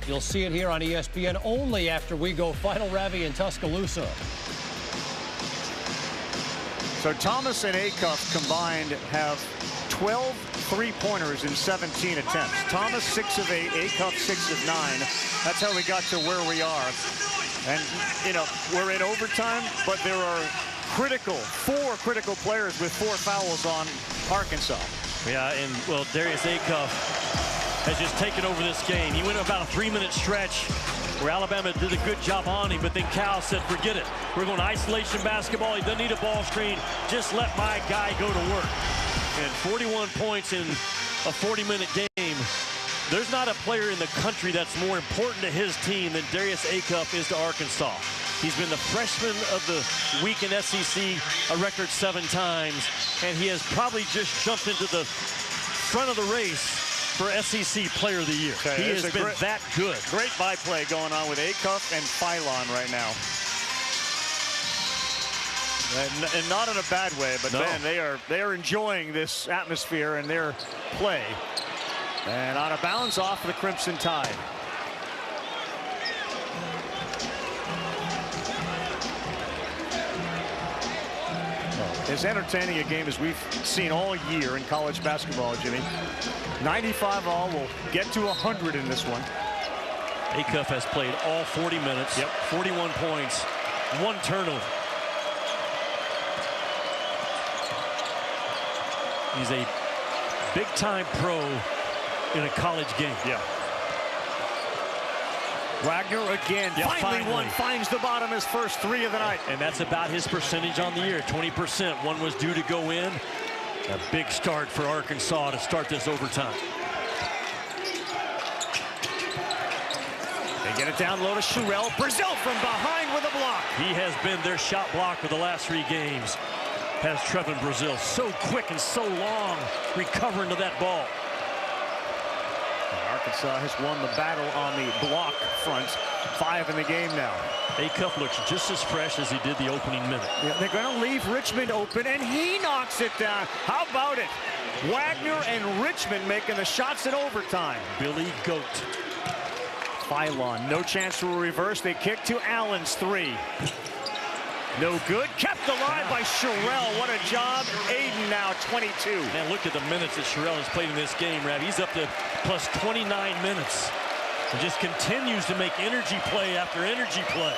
you'll see it here on ESPN only after we go final, Ravi, in Tuscaloosa. So Thomas and Acuff combined have 12 3-pointers in 17 attempts. Thomas 6 of 8, Acuff 6 of 9. That's how we got to where we are. And, you know, we're in overtime, but there are 4 critical players with 4 fouls on Arkansas. Yeah, and, well, Darius Acuff has just taken over this game. He went about a 3-minute stretch where Alabama did a good job on him, but then Cal said, forget it. We're going to isolation basketball. He doesn't need a ball screen. Just let my guy go to work. And 41 points in a 40-minute game. There's not a player in the country that's more important to his team than Darius Acuff is to Arkansas. He's been the freshman of the week in SEC a record 7 times, and he has probably just jumped into the front of the race for SEC Player of the Year. Okay, he has been that good. Great byplay going on with Acuff and Philon right now. And not in a bad way, but no. Man, they are enjoying this atmosphere and their play. And out of bounds off the Crimson Tide. As entertaining a game as we've seen all year in college basketball, Jimmy. 95 all. We'll get to 100 in this one. Acuff has played all 40 minutes. Yep. 41 points, 1 turnover. He's a big-time pro in a college game. Yeah. Wagner again, finally finds the bottom, his first 3 of the night. And that's about his percentage on the year, 20%. One was due to go in. A big start for Arkansas to start this overtime. They get it down low to Sherrell. Brazile from behind with a block. He has been their shot blocker the last 3 games. Has Trevin Brazile so quick and so long recovering to that ball. Arkansas has won the battle on the block front. 5 in the game now. Acuff looks just as fresh as he did the opening minute. Yeah, they're going to leave Richmond open, and he knocks it down. How about it? Wagner and Richmond making the shots in overtime. Billy Goat. Philon, no chance for a reverse. They kick to Allen's 3. No good. Kept alive by Sherrell. What a job. Aiden now 22. Man, look at the minutes that Sherrell has played in this game, Rav. He's up to plus 29 minutes. And just continues to make energy play after energy play.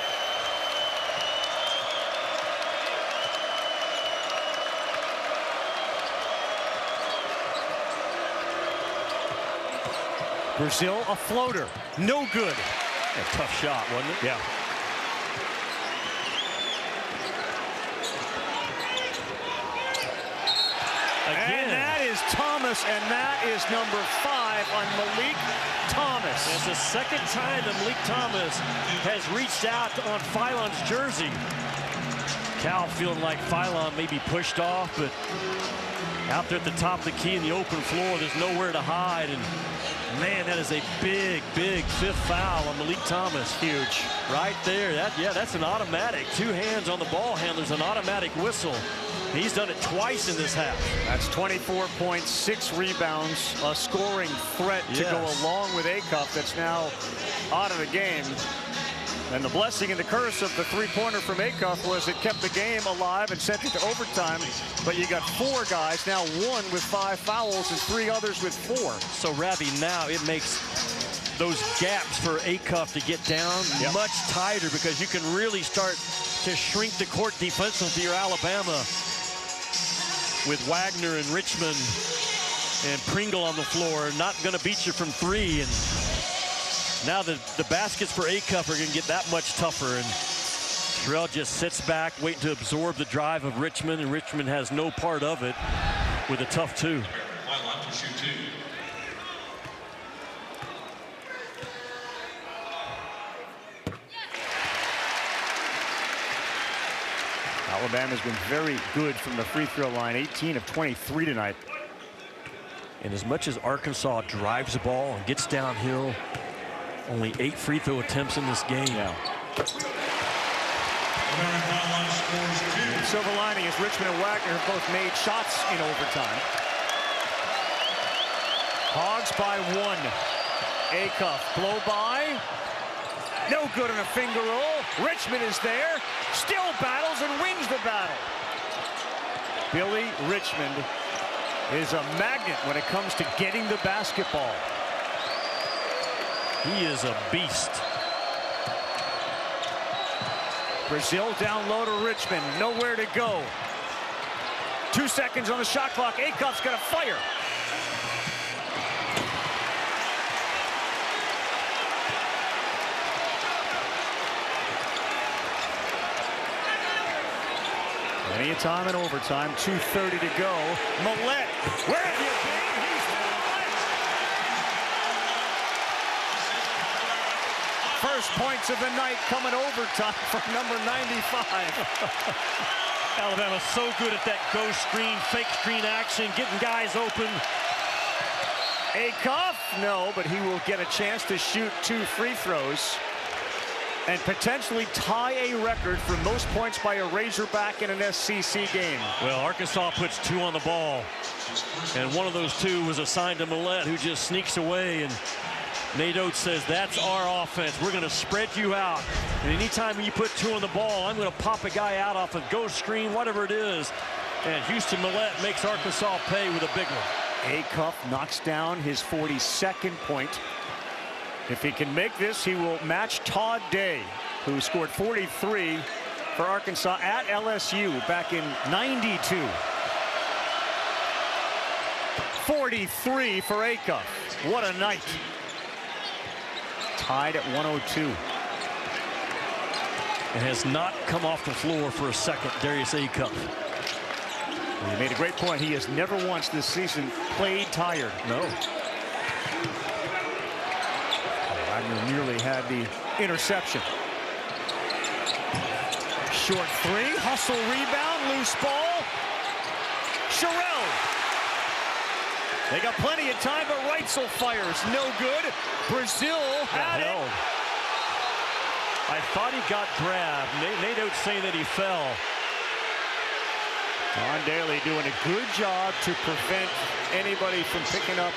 Brazil, a floater. No good. A tough shot, wasn't it? Yeah. Again. And that is Thomas, and that is number 5 on Malik Thomas. It's the second time that Malik Thomas has reached out on Philon's jersey. Cal feeling like Philon may be pushed off, but out there at the top of the key in the open floor, there's nowhere to hide. And man, that is a big, big 5th foul on Malik Thomas. Huge. Right there. That's an automatic. 2 hands on the ball handler's an automatic whistle. He's done it twice in this half. That's 24 points, 6 rebounds, a scoring threat to go along with Acuff that's now out of the game. And the blessing and the curse of the 3-pointer from Acuff was it kept the game alive and sent it to overtime. But you got 4 guys, now 1 with 5 fouls and 3 others with 4. So, Ravi, now it makes those gaps for Acuff to get down much tighter, because you can really start to shrink the court defensively to your Alabama with Wagner and Richmond and Pringle on the floor. Not going to beat you from 3. And now the baskets for Acuff are going to get that much tougher. And Terrell just sits back, waiting to absorb the drive of Richmond, and Richmond has no part of it with a tough 2. Alabama's been very good from the free throw line, 18 of 23 tonight. And as much as Arkansas drives the ball and gets downhill, only 8 free throw attempts in this game. Yeah. Silver lining is Richmond and Wagner have both made shots in overtime. Hogs by 1. Acuff blow by. No good on a finger roll. Richmond is there, still battles and wins the battle. Billy Richmond is a magnet when it comes to getting the basketball. He is a beast. Brazil down low to Richmond, nowhere to go. 2 seconds on the shot clock. Acuff's got to fire. Plenty of time in overtime. 2:30 to go. Millett, where have you been? Houston Millett. First points of the night coming overtime from number 95. Alabama's so good at that ghost screen, fake screen action, getting guys open. Acuff, no, but he will get a chance to shoot 2 free throws and potentially tie a record for most points by a Razorback in an SEC game. Well, Arkansas puts 2 on the ball, and one of those 2 was assigned to Millett, who just sneaks away. And Nate Oates says, that's our offense. We're going to spread you out. And anytime you put 2 on the ball, I'm going to pop a guy out off a ghost screen, whatever it is. And Houston Millett makes Arkansas pay with a big one. Acuff knocks down his 42nd point. If he can make this, he will match Todd Day, who scored 43 for Arkansas at LSU back in '92. 43 for Acuff. What a night. Tied at 102. And has not come off the floor for a second, Darius Acuff. He made a great point. He has never once this season played tired. No. Wagner nearly had the interception. Short 3, hustle rebound, loose ball. Sherrill. They got plenty of time, but Reitzel fires. No good. Brazil had it. I thought he got grabbed. Nate Oates saying that he fell. Don Daly doing a good job to prevent anybody from picking up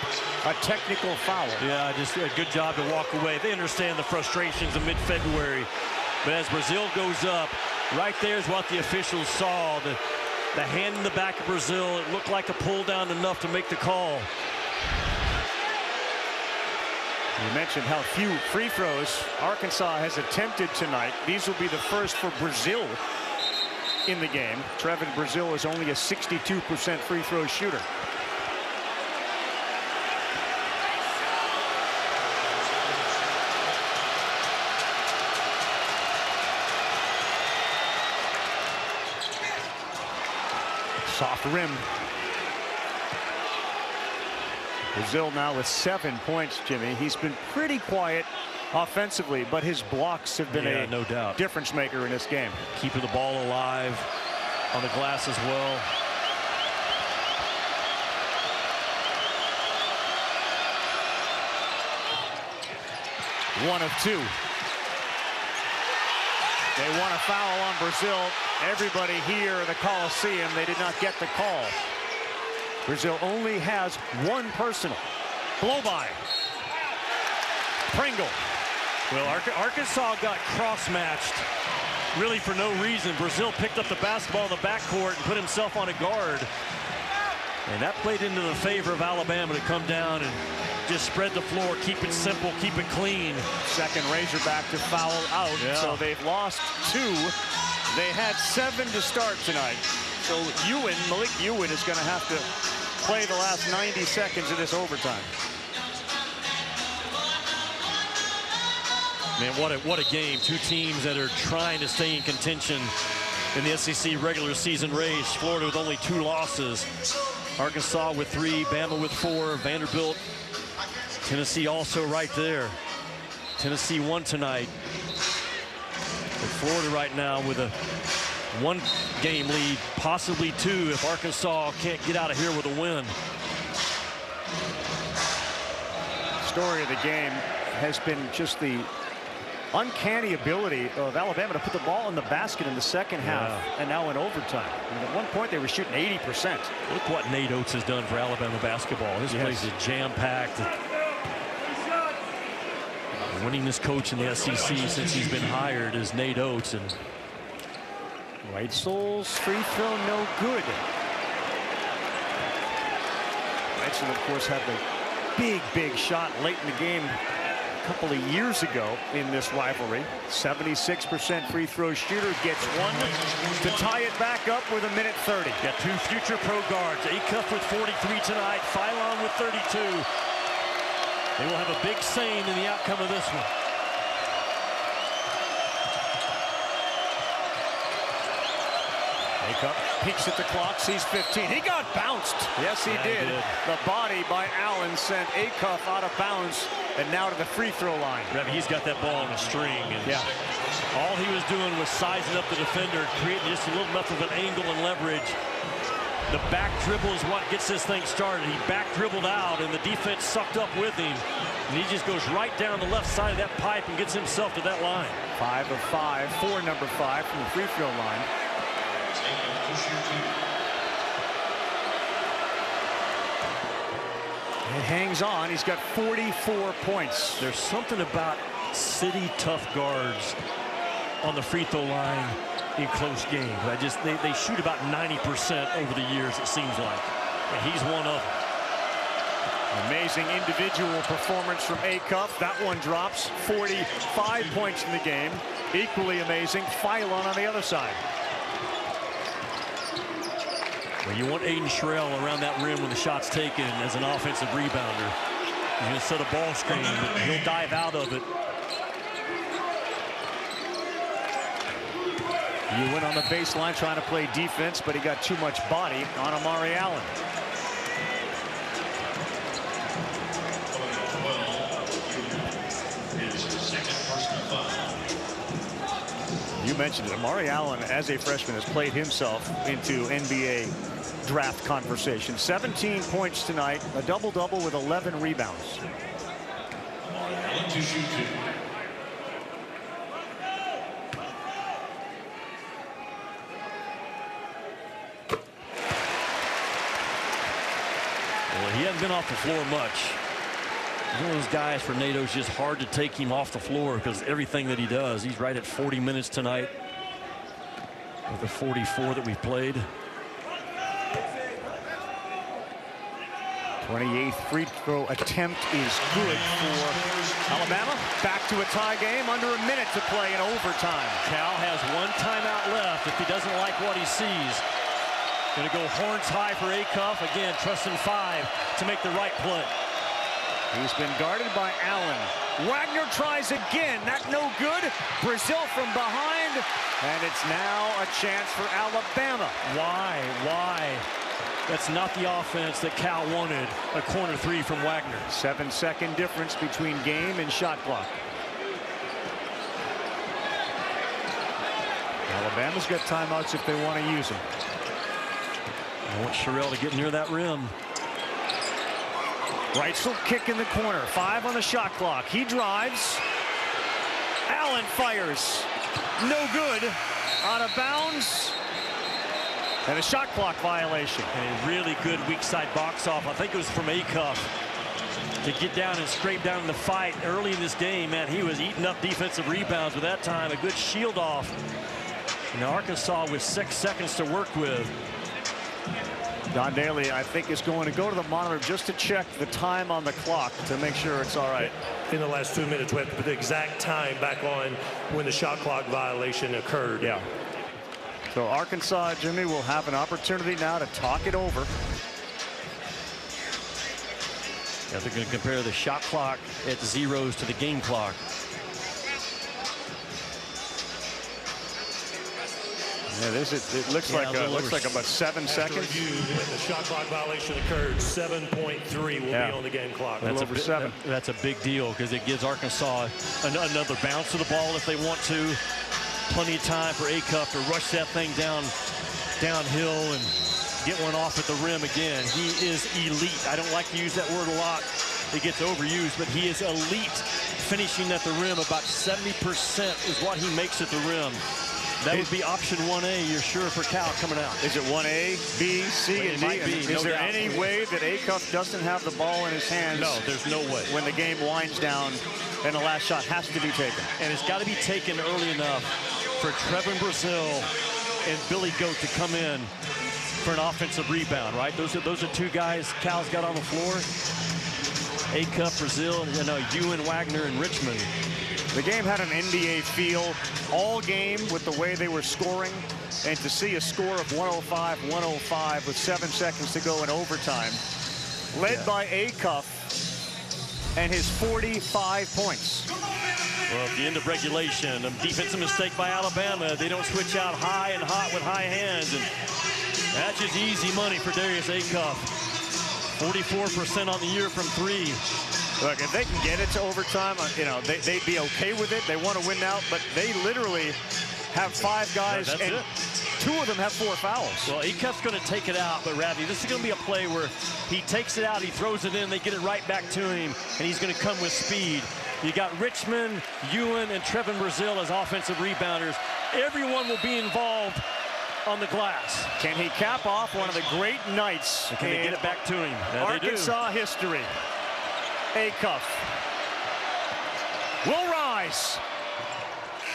a technical foul. Yeah, just a good job to walk away. They understand the frustrations of mid-February. But as Brazil goes up, right there is what the officials saw. The hand in the back of Brazil. It looked like a pull down enough to make the call. You mentioned how few free throws Arkansas has attempted tonight. These will be the first for Brazil in the game. Trevin Brazil is only a 62% free throw shooter. Soft rim. Brazil now with 7 points, Jimmy. He's been pretty quiet offensively, but his blocks have been a no doubt difference maker in this game. Keeping the ball alive on the glass as well. One of two. They want a foul on Brazil. Everybody here in the Coliseum, they did not get the call. Brazil only has one personal. Blow by. Pringle. Well, Arkansas got cross-matched really for no reason. Brazil picked up the basketball in the backcourt and put himself on a guard. And that played into the favor of Alabama to come down and just spread the floor, keep it simple, keep it clean. Second Razorback to foul out, so they've lost 2. They had 7 to start tonight. So Malik Ewing is going to have to play the last 90 seconds of this overtime. Man, what a game. Two teams that are trying to stay in contention in the SEC regular season race. Florida with only 2 losses. Arkansas with 3, Bama with 4, Vanderbilt, Tennessee also right there. Tennessee won tonight. But Florida right now with a 1-game lead, possibly 2 if Arkansas can't get out of here with a win. Story of the game has been just the uncanny ability of Alabama to put the ball in the basket in the second half and now in overtime. I mean, at one point they were shooting 80%. Look what Nate Oates has done for Alabama basketball. This place is jam-packed. The winningest coach in the SEC since he's been hired is Nate Oates. And Reitzel's free throw no good. Reitzel, of course, had the big shot late in the game a couple of years ago in this rivalry. 76% free throw shooter, gets one to tie it back up with 1:30. Got 2 future pro guards. Acuff with 43 tonight, Philon with 32. They will have a big say in the outcome of this one. Acuff peeks at the clock, sees 15. He got bounced. Yes, he did. The body by Allen sent Acuff out of bounds and now to the free throw line. He's got that ball on a string. And all he was doing was sizing up the defender, creating just a little enough of an angle and leverage. The back dribble is what gets this thing started. He back dribbled out, and the defense sucked up with him. And he just goes right down the left side of that pipe and gets himself to that line. 5 of 5 for number 5 from the free throw line. It hangs on. He's got 44 points. There's something about city tough guards on the free throw line in close games. They shoot about 90% over the years, it seems like. And he's one of them. Amazing individual performance from Acuff. That one drops. 45 points in the game. Equally amazing, Philon on the other side. Well, you want Aiden Sherrill around that rim when the shot's taken as an offensive rebounder. He's going to set a ball screen, but he'll dive out of it. You went on the baseline trying to play defense, but he got too much body on Amari Allen. You mentioned it. Amari Allen, as a freshman, has played himself into NBA draft conversation. 17 points tonight, a double-double with 11 rebounds. Allen to shoot 2. Well, he hasn't been off the floor much. He's one of those guys for NATO, it's just hard to take him off the floor because everything that he does, he's right at 40 minutes tonight with the 44 that we've played. 28th free throw attempt is good for Alabama. Back to a tie game, under a minute to play in overtime. Cal has 1 timeout left if he doesn't like what he sees. Going to go horns high for Acuff. Again, trusting 5 to make the right play. He's been guarded by Allen Wagner tries again. That no good. Brazil from behind. And it's now a chance for Alabama. Why? That's not the offense that Cal wanted. A corner three from Wagner. 7-second difference between game and shot clock. Alabama's got timeouts if they want to use them. I want Sherrill to get near that rim. Reitzel kick in the corner. 5 on the shot clock. He drives. Allen fires. No good. Out of bounds. And a shot clock violation. A really good weak side box off. I think it was from Acuff to get down and scrape down in the fight early in this game. Man, he was eating up defensive rebounds with that time. A good shield off. Now Arkansas with 6 seconds to work with. Don Daly, I think, is going to go to the monitor just to check the time on the clock to make sure it's all right. In the last 2 minutes, we have to put the exact time back on when the shot clock violation occurred. Yeah. So Arkansas, Jimmy, will have an opportunity now to talk it over. Yeah, they're going to compare the shot clock at zeros to the game clock. Yeah, it looks like about 7 seconds. When the shot clock violation occurred, 7.3 will be on the game clock. That's over 7. That's a big deal because it gives Arkansas another bounce to the ball if they want to. Plenty of time for Acuff to rush that thing downhill and get one off at the rim again. He is elite. I don't like to use that word a lot. It gets overused, but he is elite finishing at the rim. About 70% is what he makes at the rim. That would be option 1A, you're sure, for Cal coming out. Is it 1A, B, C, and D? Is there any way that Acuff doesn't have the ball in his hands? No, there's no way. When the game winds down and the last shot has to be taken. And it's got to be taken early enough for Trevin Brazil and Billy Goat to come in for an offensive rebound, right? Those are 2 guys Cal's got on the floor. Acuff, Brazil, Ewan, Wagner, and Richmond. The game had an NBA feel all game with the way they were scoring, and to see a score of 105-105 with 7 seconds to go in overtime, led by Acuff and his 45 points. Well, at the end of regulation, a defensive mistake by Alabama. They don't switch out high and hot with high hands, and that's just easy money for Darius Acuff. 44% on the year from 3. Look, if they can get it to overtime, they'd be okay with it. They want to win out, but they literally have 5 guys, and 2 of them have 4 fouls. Well, Acuff's going to take it out, but Ravi, this is going to be a play where he takes it out, he throws it in, they get it right back to him, and he's going to come with speed. You got Richmond, Ewan, and Trevin Brazil as offensive rebounders. Everyone will be involved on the glass. Can he cap off one of the great nights? Can they get it back to him? Yeah, Arkansas history. Acuff will rise.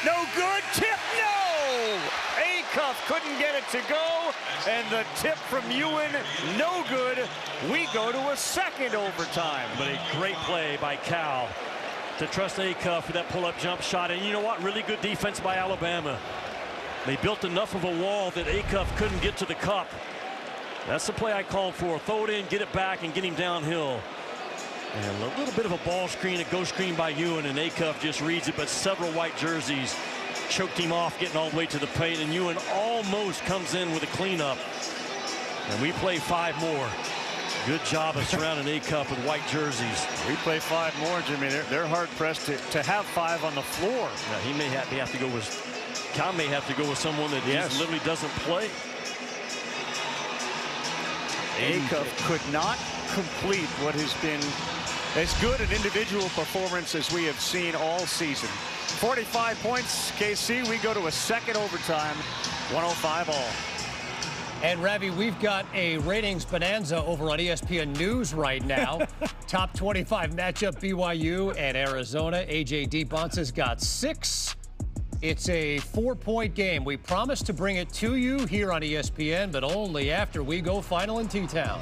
No good. Tip. No. Acuff couldn't get it to go. And the tip from Ewan, no good. We go to a second overtime. But a great play by Cal to trust Acuff for that pull-up jump shot. And you know what? Really good defense by Alabama. They built enough of a wall that Acuff couldn't get to the cup. That's the play I called for. Throw it in, get it back, and get him downhill. And a little bit of a ball screen, a ghost screen by Ewan, and Acuff just reads it, but several white jerseys choked him off getting all the way to the paint, and Ewan almost comes in with a cleanup. And we play 5 more. Good job of surrounding Acuff with white jerseys. We play 5 more, Jimmy. They're hard-pressed to have 5 on the floor. Now, he may have to go with, Cal may have to go with someone that just literally doesn't play. Acuff could not complete what has been as good an individual performance as we have seen all season. 45 points, KC. We go to a second overtime, 105 all. And Ravi, we've got a ratings bonanza over on ESPN News right now. Top 25 matchup, BYU and Arizona. AJ DeBonce's got 6. It's a 4-point game. We promised to bring it to you here on ESPN, but only after we go final in T-Town.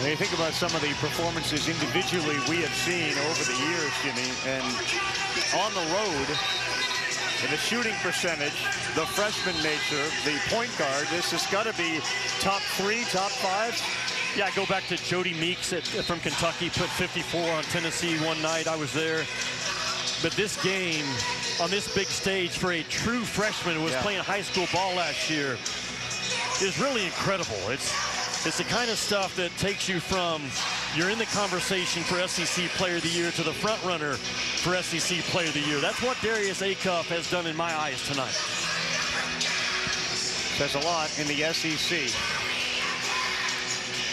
When you think about some of the performances individually we have seen over the years, Jimmy, and on the road, and the shooting percentage, the freshman nature, the point guard, this has got to be top 3, top 5. Yeah, I go back to Jody Meeks from Kentucky, put 54 on Tennessee one night. I was there. But this game, on this big stage for a true freshman who was playing high school ball last year, is really incredible. It's the kind of stuff that takes you from you're in the conversation for SEC Player of the Year to the front runner for SEC Player of the Year. That's what Darius Acuff has done in my eyes tonight. Says a lot in the SEC.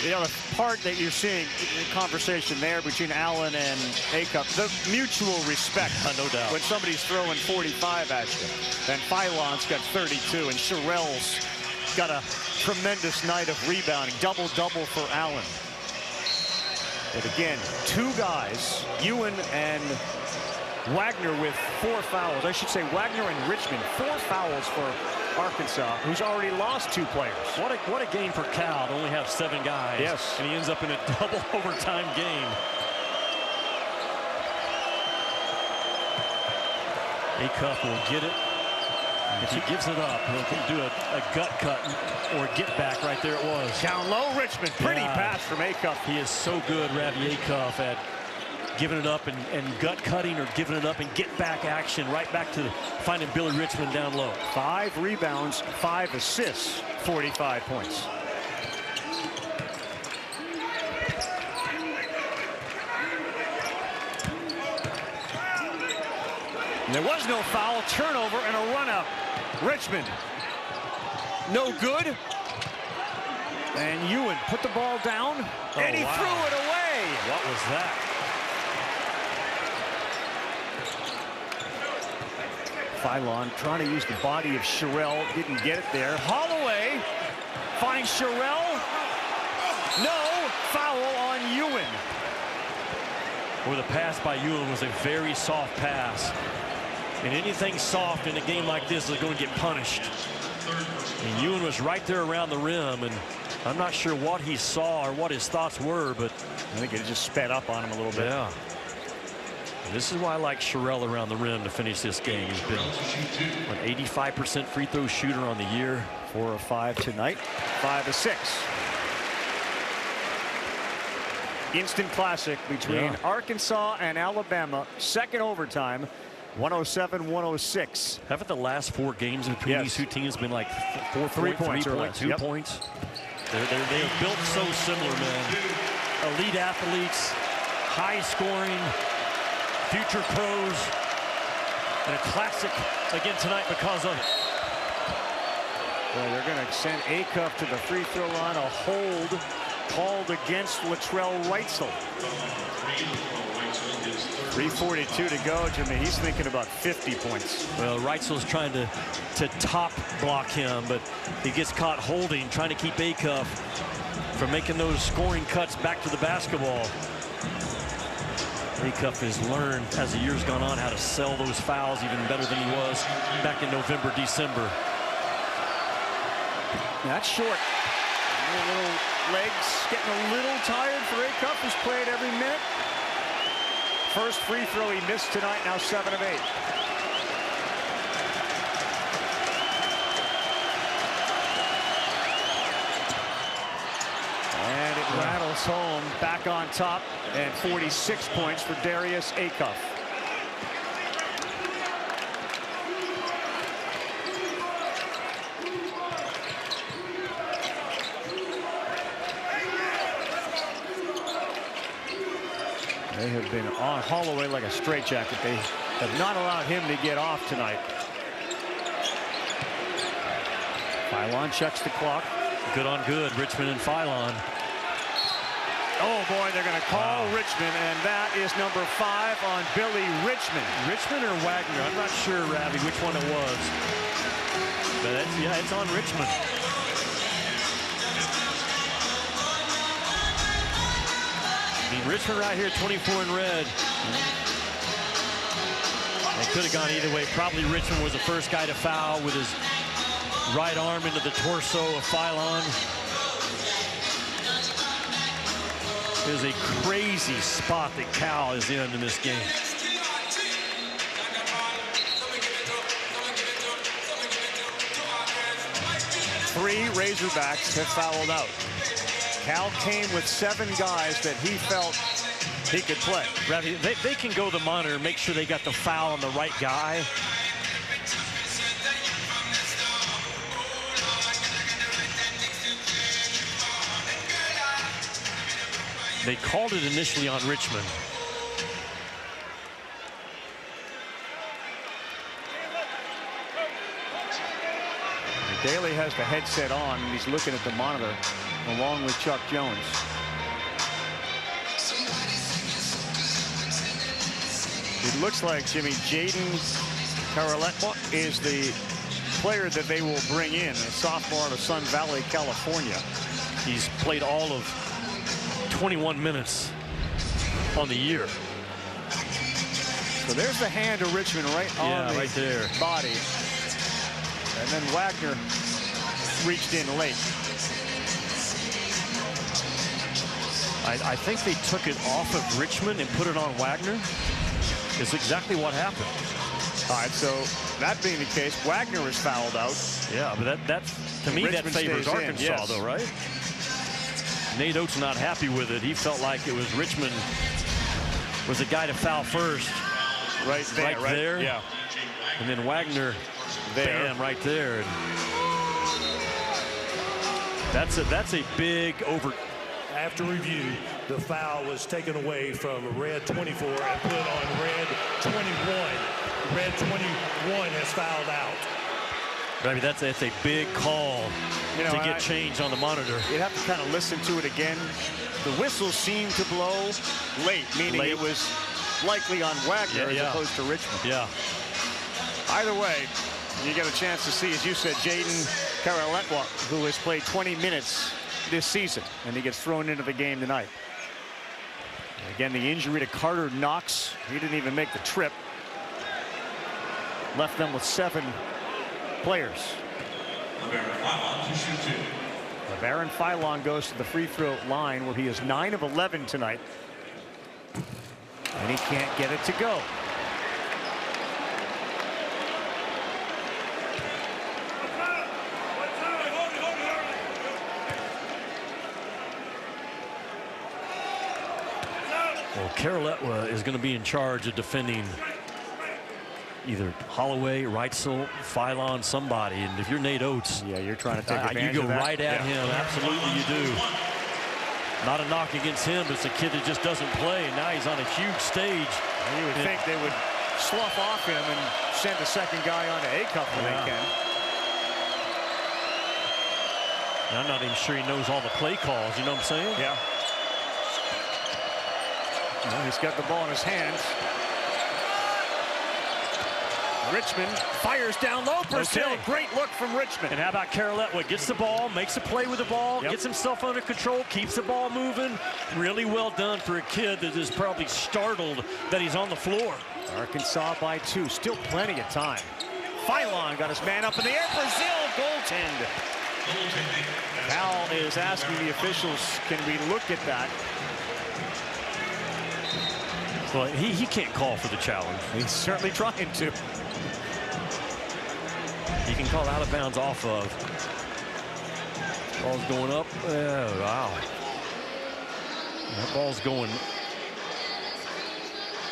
The other part that you're seeing in the conversation there between Allen and Acuff, the mutual respect. No doubt. When somebody's throwing 45 at you. Then Philon's got 32, and Sherrell's got a tremendous night of rebounding. Double-double for Allen. But again, two guys, Ewan and Wagner with 4 fouls. I should say Wagner and Richmond, 4 fouls for Arkansas, who's already lost 2 players. What a game for Cal to only have 7 guys. Yes. And he ends up in a double overtime game. Acuff will get it. If he gives it up, he'll do a gut cut or get back. Right there it was. Down low, Richmond. Pretty pass from Acuff. He is so good, Ravi Acuff, at giving it up and gut cutting or giving it up and get back action. Right back to finding Billy Richmond down low. 5 rebounds, 5 assists, 45 points. There was no foul, turnover, and a run-up. Richmond, no good. And Ewan put the ball down, and he threw it away. What was that? Philon trying to use the body of Sherrell, didn't get it there. Holloway finds Sherrell. No foul on Ewan. Well, the pass by Ewan was a very soft pass. And anything soft in a game like this is going to get punished. And Ewan was right there around the rim, and I'm not sure what he saw or what his thoughts were, but I think it just sped up on him a little bit. Yeah. This is why I like Sherrell around the rim to finish this game. He's been an 85% free throw shooter on the year. 4 of 5 tonight, 5 of 6. Instant classic between Arkansas and Alabama. Second overtime, 107-106. Haven't the last 4 games between these two teams been like 3 points or less? 2 points? They're built so similar, man. Elite athletes, high scoring, future pros, and a classic again tonight because of it. Well, they're going to send Acuff to the free throw line. A hold called against Latrell Wrightsell. 3:42 to go, Jimmy. He's thinking about 50 points. Well, Wrightsell's trying to top block him, but he gets caught holding, trying to keep Acuff from making those scoring cuts back to the basketball. Acuff has learned as the year's gone on how to sell those fouls even better than he was back in November, December. That's short. Little legs getting a little tired for Acuff, who's played every minute. First free throw he missed tonight, now 7 of 8. And it rattles home, back on top, and 46 points for Darius Acuff. They have been on Holloway like a straitjacket. They have not allowed him to get off tonight. Philon checks the clock. Good on good, Richmond and Philon. Oh boy, they're going to call Richmond, and that is number 5 on Billy Richmond. Richmond or Wagner? I'm not sure, Ravi, which one it was. But it's on Richmond. I mean, Richmond right here, 24 in red. They could have gone either way. Probably Richmond was the first guy to foul with his right arm into the torso of Philon. It is a crazy spot that Cal is in this game. 3 Razorbacks have fouled out. Cal came with 7 guys that he felt he could play. Ravi, they can go to the monitor and make sure they got the foul on the right guy. They called it initially on Richmond. Daly has the headset on, and he's looking at the monitor along with Chuck Jones. It looks like, Jimmy, Jaden Karaletwa is the player that they will bring in, a sophomore out of Sun Valley, California. He's played all of 21 minutes on the year. So there's the hand of Richmond right on right there. Body. And then Wagner reached in late. I think they took it off of Richmond and put it on Wagner. Is exactly what happened. All right, so that being the case, Wagner is fouled out. Yeah, but that to me, Richmond that favors Arkansas, yes. though, right? Nate Oates not happy with it. He felt like it was Richmond was the guy to foul first. Right there. Yeah. And then Wagner, bam, right there. And that's a big over. After review, the foul was taken away from red 24 and put on red 21. Red 21 has fouled out. I mean, that's a big call to get changed on the monitor. You'd have to kind of listen to it again. The whistle seemed to blow late, meaning it was likely on Wagner as opposed to Richmond. Yeah. Either way, you get a chance to see, as you said, Jaden Karaletwa, who has played 20 minutes this season, and he gets thrown into the game tonight. And again, the injury to Carter Knox, he didn't even make the trip. Left them with 7 players. LeBaron Philon goes to the free throw line, where he is 9 of 11 tonight. And he can't get it to go. Well, Karaletwa is going to be in charge of defending either Holloway, Reitzel, Philon, somebody. And if you're Nate Oates, you're trying to take advantage you go of that. right at him. Absolutely, you do. Not a knock against him, but it's a kid that just doesn't play. And now he's on a huge stage. And you would think they would slough off him and send the second guy on to Acuff when they can. I'm not even sure he knows all the play calls. You know what I'm saying? Yeah. Well, he's got the ball in his hands. Richmond fires down low. Brazil, great look from Richmond. And how about Karaletwa? Gets the ball, makes a play with the ball, gets himself under control, keeps the ball moving. Really well done for a kid that is probably startled that he's on the floor. Arkansas by 2, still plenty of time. Philon got his man up in the air. Brazil goaltend. Cal is asking the officials, can we look at that? Well, he can't call for the challenge. He's certainly trying to. He can call out of bounds off of. Ball's going up. Oh, wow. That ball's going.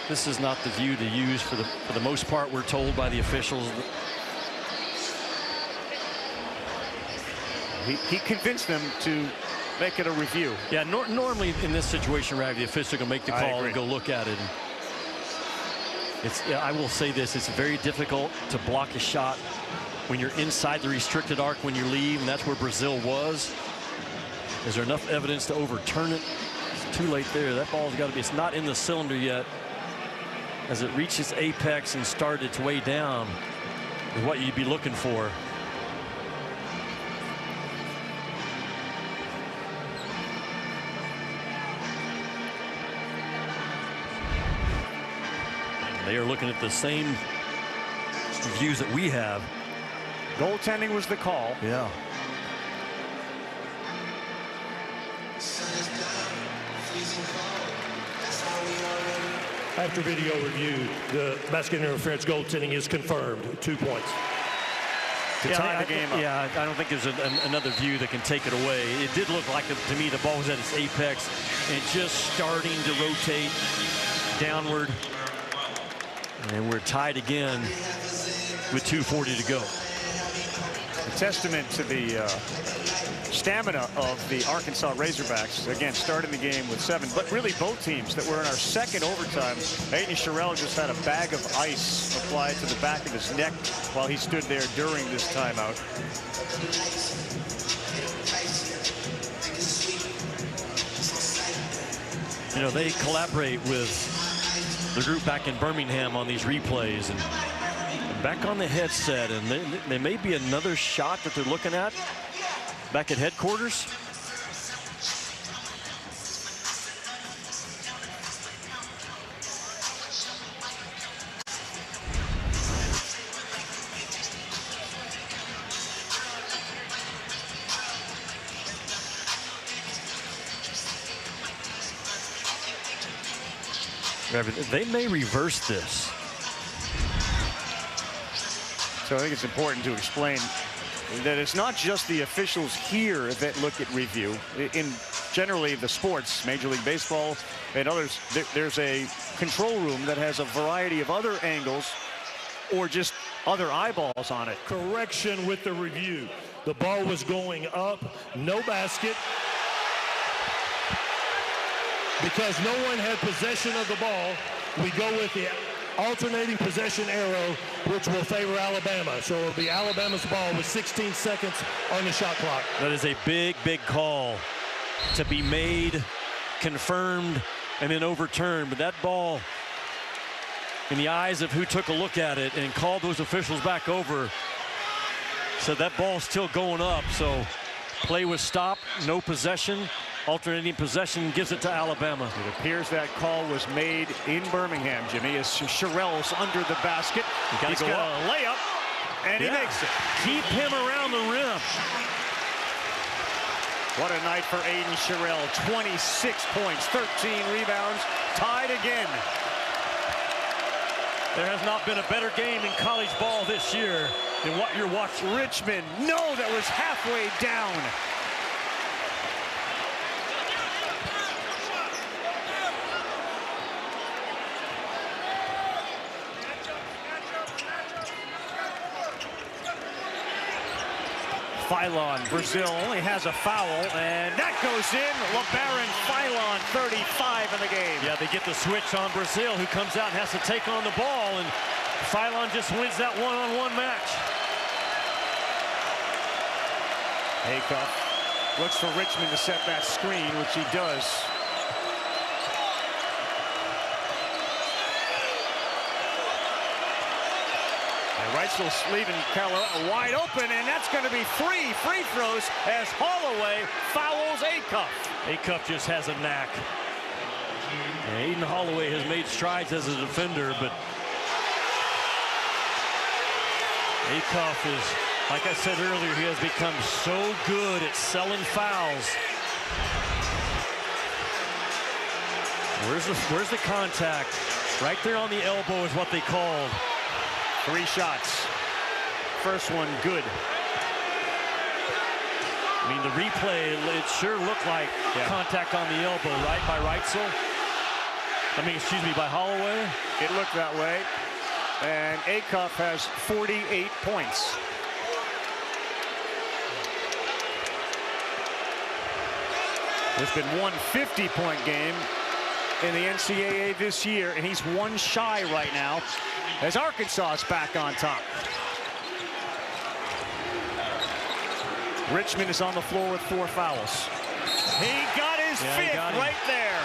This is not the view to use for the most part, we're told by the officials. He convinced them to make it a review. Yeah, normally in this situation, Rav, the official can make the call and go look at it. I will say this, it's very difficult to block a shot when you're inside the restricted arc when you leave, and that's where Brazil was. Is there enough evidence to overturn it? It's too late there. That ball's got to be, it's not in the cylinder yet. As it reaches apex and started its way down is what you'd be looking for. They are looking at the same views that we have. Goaltending was the call. Yeah. After video review, the basket interference goaltending is confirmed. 2 points. to tie the game up. Yeah, I don't think there's another view that can take it away. It did look like, to me, the ball was at its apex and just starting to rotate downward. And we're tied again with 2:40 to go. A testament to the stamina of the Arkansas Razorbacks. Again, starting the game with 7, but really both teams that were in our second overtime. Aiden Sherrill just had a bag of ice applied to the back of his neck while he stood there during this timeout. You know, they collaborate with the group back in Birmingham on these replays, and back on the headset, and there may be another shot that they're looking at back at headquarters. They may reverse this. So I think it's important to explain that it's not just the officials here that look at review. In generally the sports, Major League Baseball and others, there's a control room that has a variety of other angles or just other eyeballs on it. Correction with the review. The ball was going up, no basket. Because no one had possession of the ball, we go with the alternating possession arrow, which will favor Alabama. So it'll be Alabama's ball with 16 seconds on the shot clock. That is a big, big call to be made, confirmed, and then overturned. But that ball, in the eyes of who took a look at it and called those officials back over, said that ball's still going up. So play was stopped, no possession. Alternating possession gives it to Alabama. It appears that call was made in Birmingham, Jimmy, as Sherrill's under the basket. He's got a layup, and he makes it. Keep him around the rim. What a night for Aiden Sherrill. 26 points, 13 rebounds, tied again. There has not been a better game in college ball this year than what you're watching. Richmond, no, that was halfway down. Philon, Brazil only has a foul, and that goes in. LeBaron Philon, 35 in the game. Yeah, they get the switch on Brazil, who comes out and has to take on the ball, and Philon just wins that one-on-one match. Acuff looks for Richmond to set that screen, which he does. Reitzel's leaving Colorado wide open, and that's going to be 3 free throws as Holloway fouls Acuff. Acuff just has a knack. Yeah, Aiden Holloway has made strides as a defender, but Acuff is, like I said earlier, he has become so good at selling fouls. Where's the contact? Right there on the elbow is what they called. 3 shots. First one good. I mean, the replay, it sure looked like contact on the elbow, right, by Reitzel? I mean, excuse me, by Holloway? It looked that way. And Acuff has 48 points. There's been one 50-point game in the NCAA this year, and he's 1 shy right now as Arkansas is back on top. Richmond is on the floor with 4 fouls. He got his 5th right there.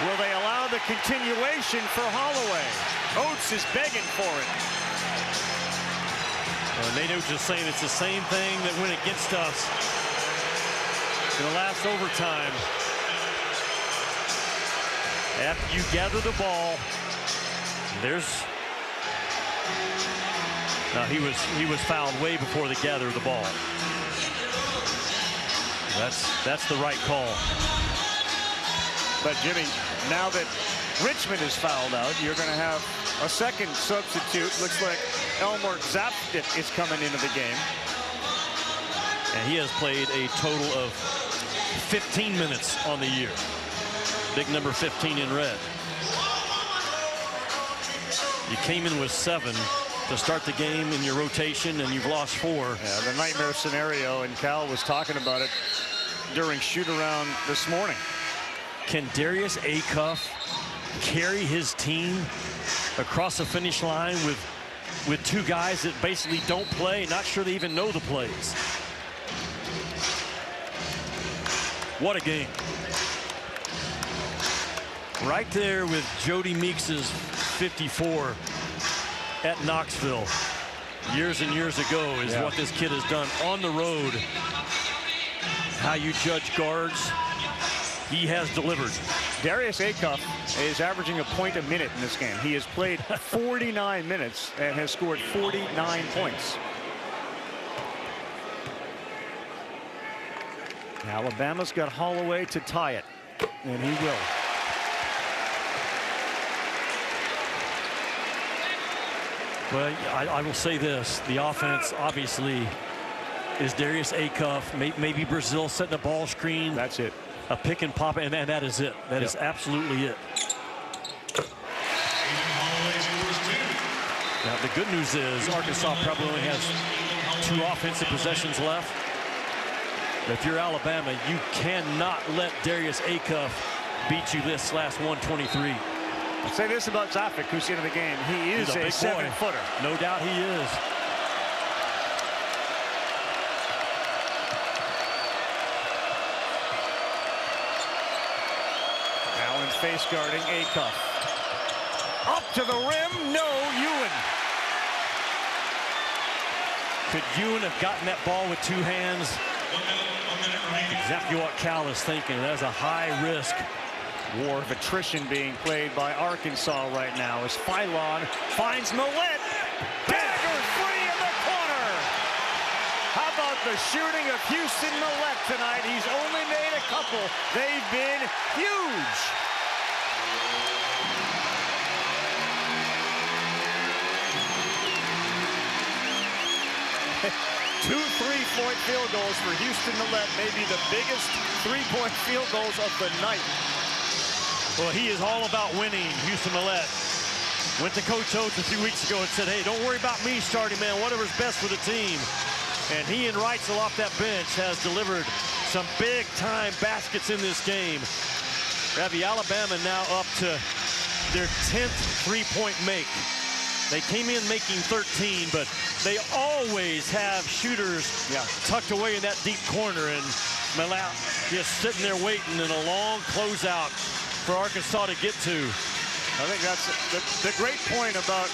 Will they allow the continuation for Holloway? Oates is begging for it. Nate Oates is saying it's the same thing that went against us in the last overtime. After you gather the ball, no, he was fouled way before they gathered the ball. That's the right call. But Jimmy, now that Richmond is fouled out, you're going to have a second substitute. Looks like Elmer Zaptic is coming into the game. And he has played a total of 15 minutes on the year. Big number 15 in red. You came in with 7 to start the game in your rotation, and you've lost 4. Yeah, the nightmare scenario, and Cal was talking about it during shoot-around this morning. Can Darius Acuff carry his team across the finish line with 2 guys that basically don't play, not sure they even know the plays? What a game. Right there with Jody Meeks's 54 at Knoxville years and years ago is what this kid has done on the road. How you judge guards, he has delivered. Darius Acuff is averaging a point a minute in this game. He has played 49 minutes and has scored 49 points. Alabama's got Holloway to tie it, and he will. Well, I will say this. The offense, obviously, is Darius Acuff. Maybe Brazil setting a ball screen. That's it. A pick and pop, and that is it. That is absolutely it. Now, the good news is Arkansas probably only has 2 offensive possessions left. But if you're Alabama, you cannot let Darius Acuff beat you this last 123. I'll say this about Zaptic, who's into the game. He is a 7-footer. No doubt he is. Allen face guarding Acuff. Up to the rim. No, Ewan. Could Ewan have gotten that ball with 2 hands? Exactly what Cal is thinking. That's a high risk. War of attrition being played by Arkansas right now as Philon finds Millett. Dagger free in the corner. How about the shooting of Houston Millett tonight? He's only made a couple. They've been huge. Two 3-point field goals for Houston Millett, maybe the biggest 3-point field goals of the night. Well, he is all about winning, Houston Millett. Went to Coach Oates a few weeks ago and said, hey, don't worry about me starting, man. Whatever's best for the team. And he and Reitzel off that bench has delivered some big-time baskets in this game. Ravi, Alabama now up to their 10th 3-point make. They came in making 13, but they always have shooters tucked away in that deep corner. And Millett just sitting there waiting in a long closeout for Arkansas to get to. I think that's the great point about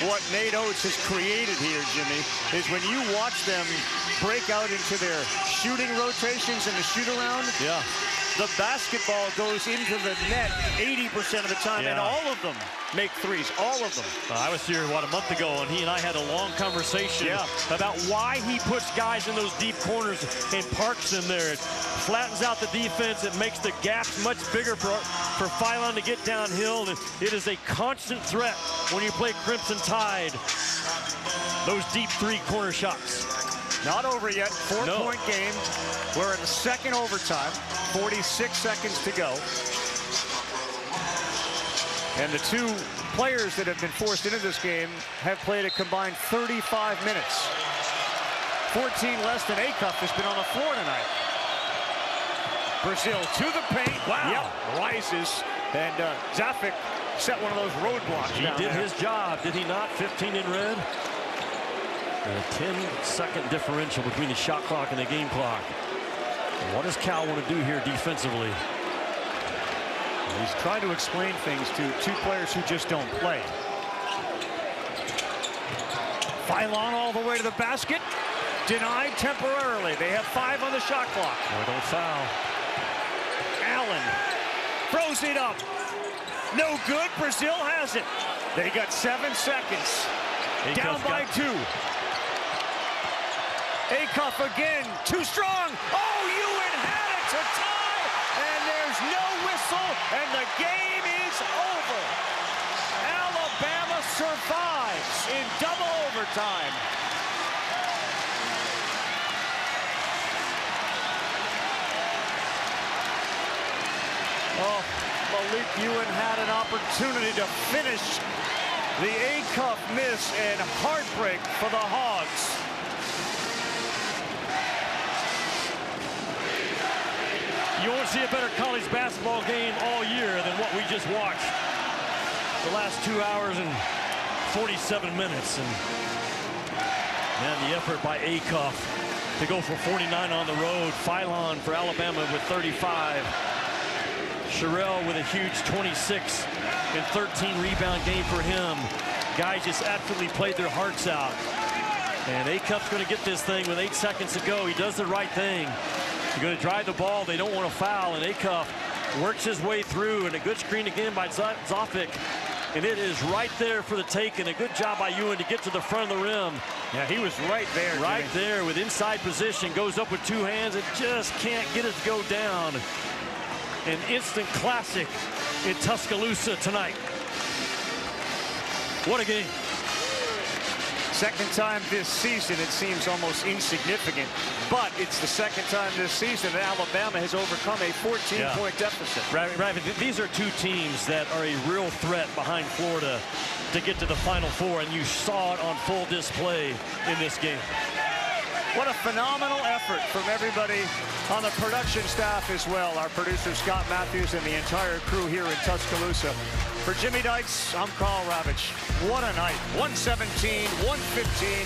what Nate Oates has created here, Jimmy, is when you watch them break out into their shooting rotations in the shoot-around, the basketball goes into the net 80% of the time, and all of them make threes, all of them. I was here, what, a month ago, and he and I had a long conversation about why he puts guys in those deep corners and parks them there. It flattens out the defense. It makes the gaps much bigger for Philon to get downhill. And it is a constant threat when you play Crimson Tide. Those deep 3-corner shots. Not over yet. 4-point game. We're in the second overtime. 46 seconds to go. And the 2 players that have been forced into this game have played a combined 35 minutes. 14 less than Acuff has been on the floor tonight. Brazil to the paint. Wow. Rises. And Zaptic set one of those roadblocks. He did his job, did he not? 15 in red. And a 10-second differential between the shot clock and the game clock. And what does Cal want to do here defensively? He's trying to explain things to 2 players who just don't play. Philon all the way to the basket. Denied temporarily. They have 5 on the shot clock. No, don't foul. Allen throws it up. No good. Brazil has it. They got 7 seconds. Down by 2. Acuff again. Too strong. Oh, Ewan had it to tie. And there's no whistle. And the game is over. Alabama survives in double overtime. Oh, Malik Ewan had an opportunity to finish the Acuff miss, and heartbreak for the Hogs. You won't see a better college basketball game all year than what we just watched. The last 2 hours and 47 minutes. And the effort by Acuff to go for 49 on the road. Philon for Alabama with 35. Sherrell with a huge 26 and 13 rebound game for him. Guys just absolutely played their hearts out. And Acuff's going to get this thing with 8 seconds to go. He does the right thing. They're going to drive the ball. They don't want to foul. And Acuff works his way through. And a good screen again by Zofic. And it is right there for the take. And a good job by Ewan to get to the front of the rim. Yeah, he was right there. Right there with inside position. Goes up with 2 hands and just can't get it to go down. An instant classic in Tuscaloosa tonight. What a game. Second time this season, it seems almost insignificant, but it's the second time this season that Alabama has overcome a 14-point deficit. Ravi, these are 2 teams that are a real threat behind Florida to get to the Final Four, and you saw it on full display in this game. What a phenomenal effort from everybody on the production staff as well. Our producer, Scott Matthews, and the entire crew here in Tuscaloosa. For Jimmy Dykes, I'm Carl Ravitch. What a night. 117, 115.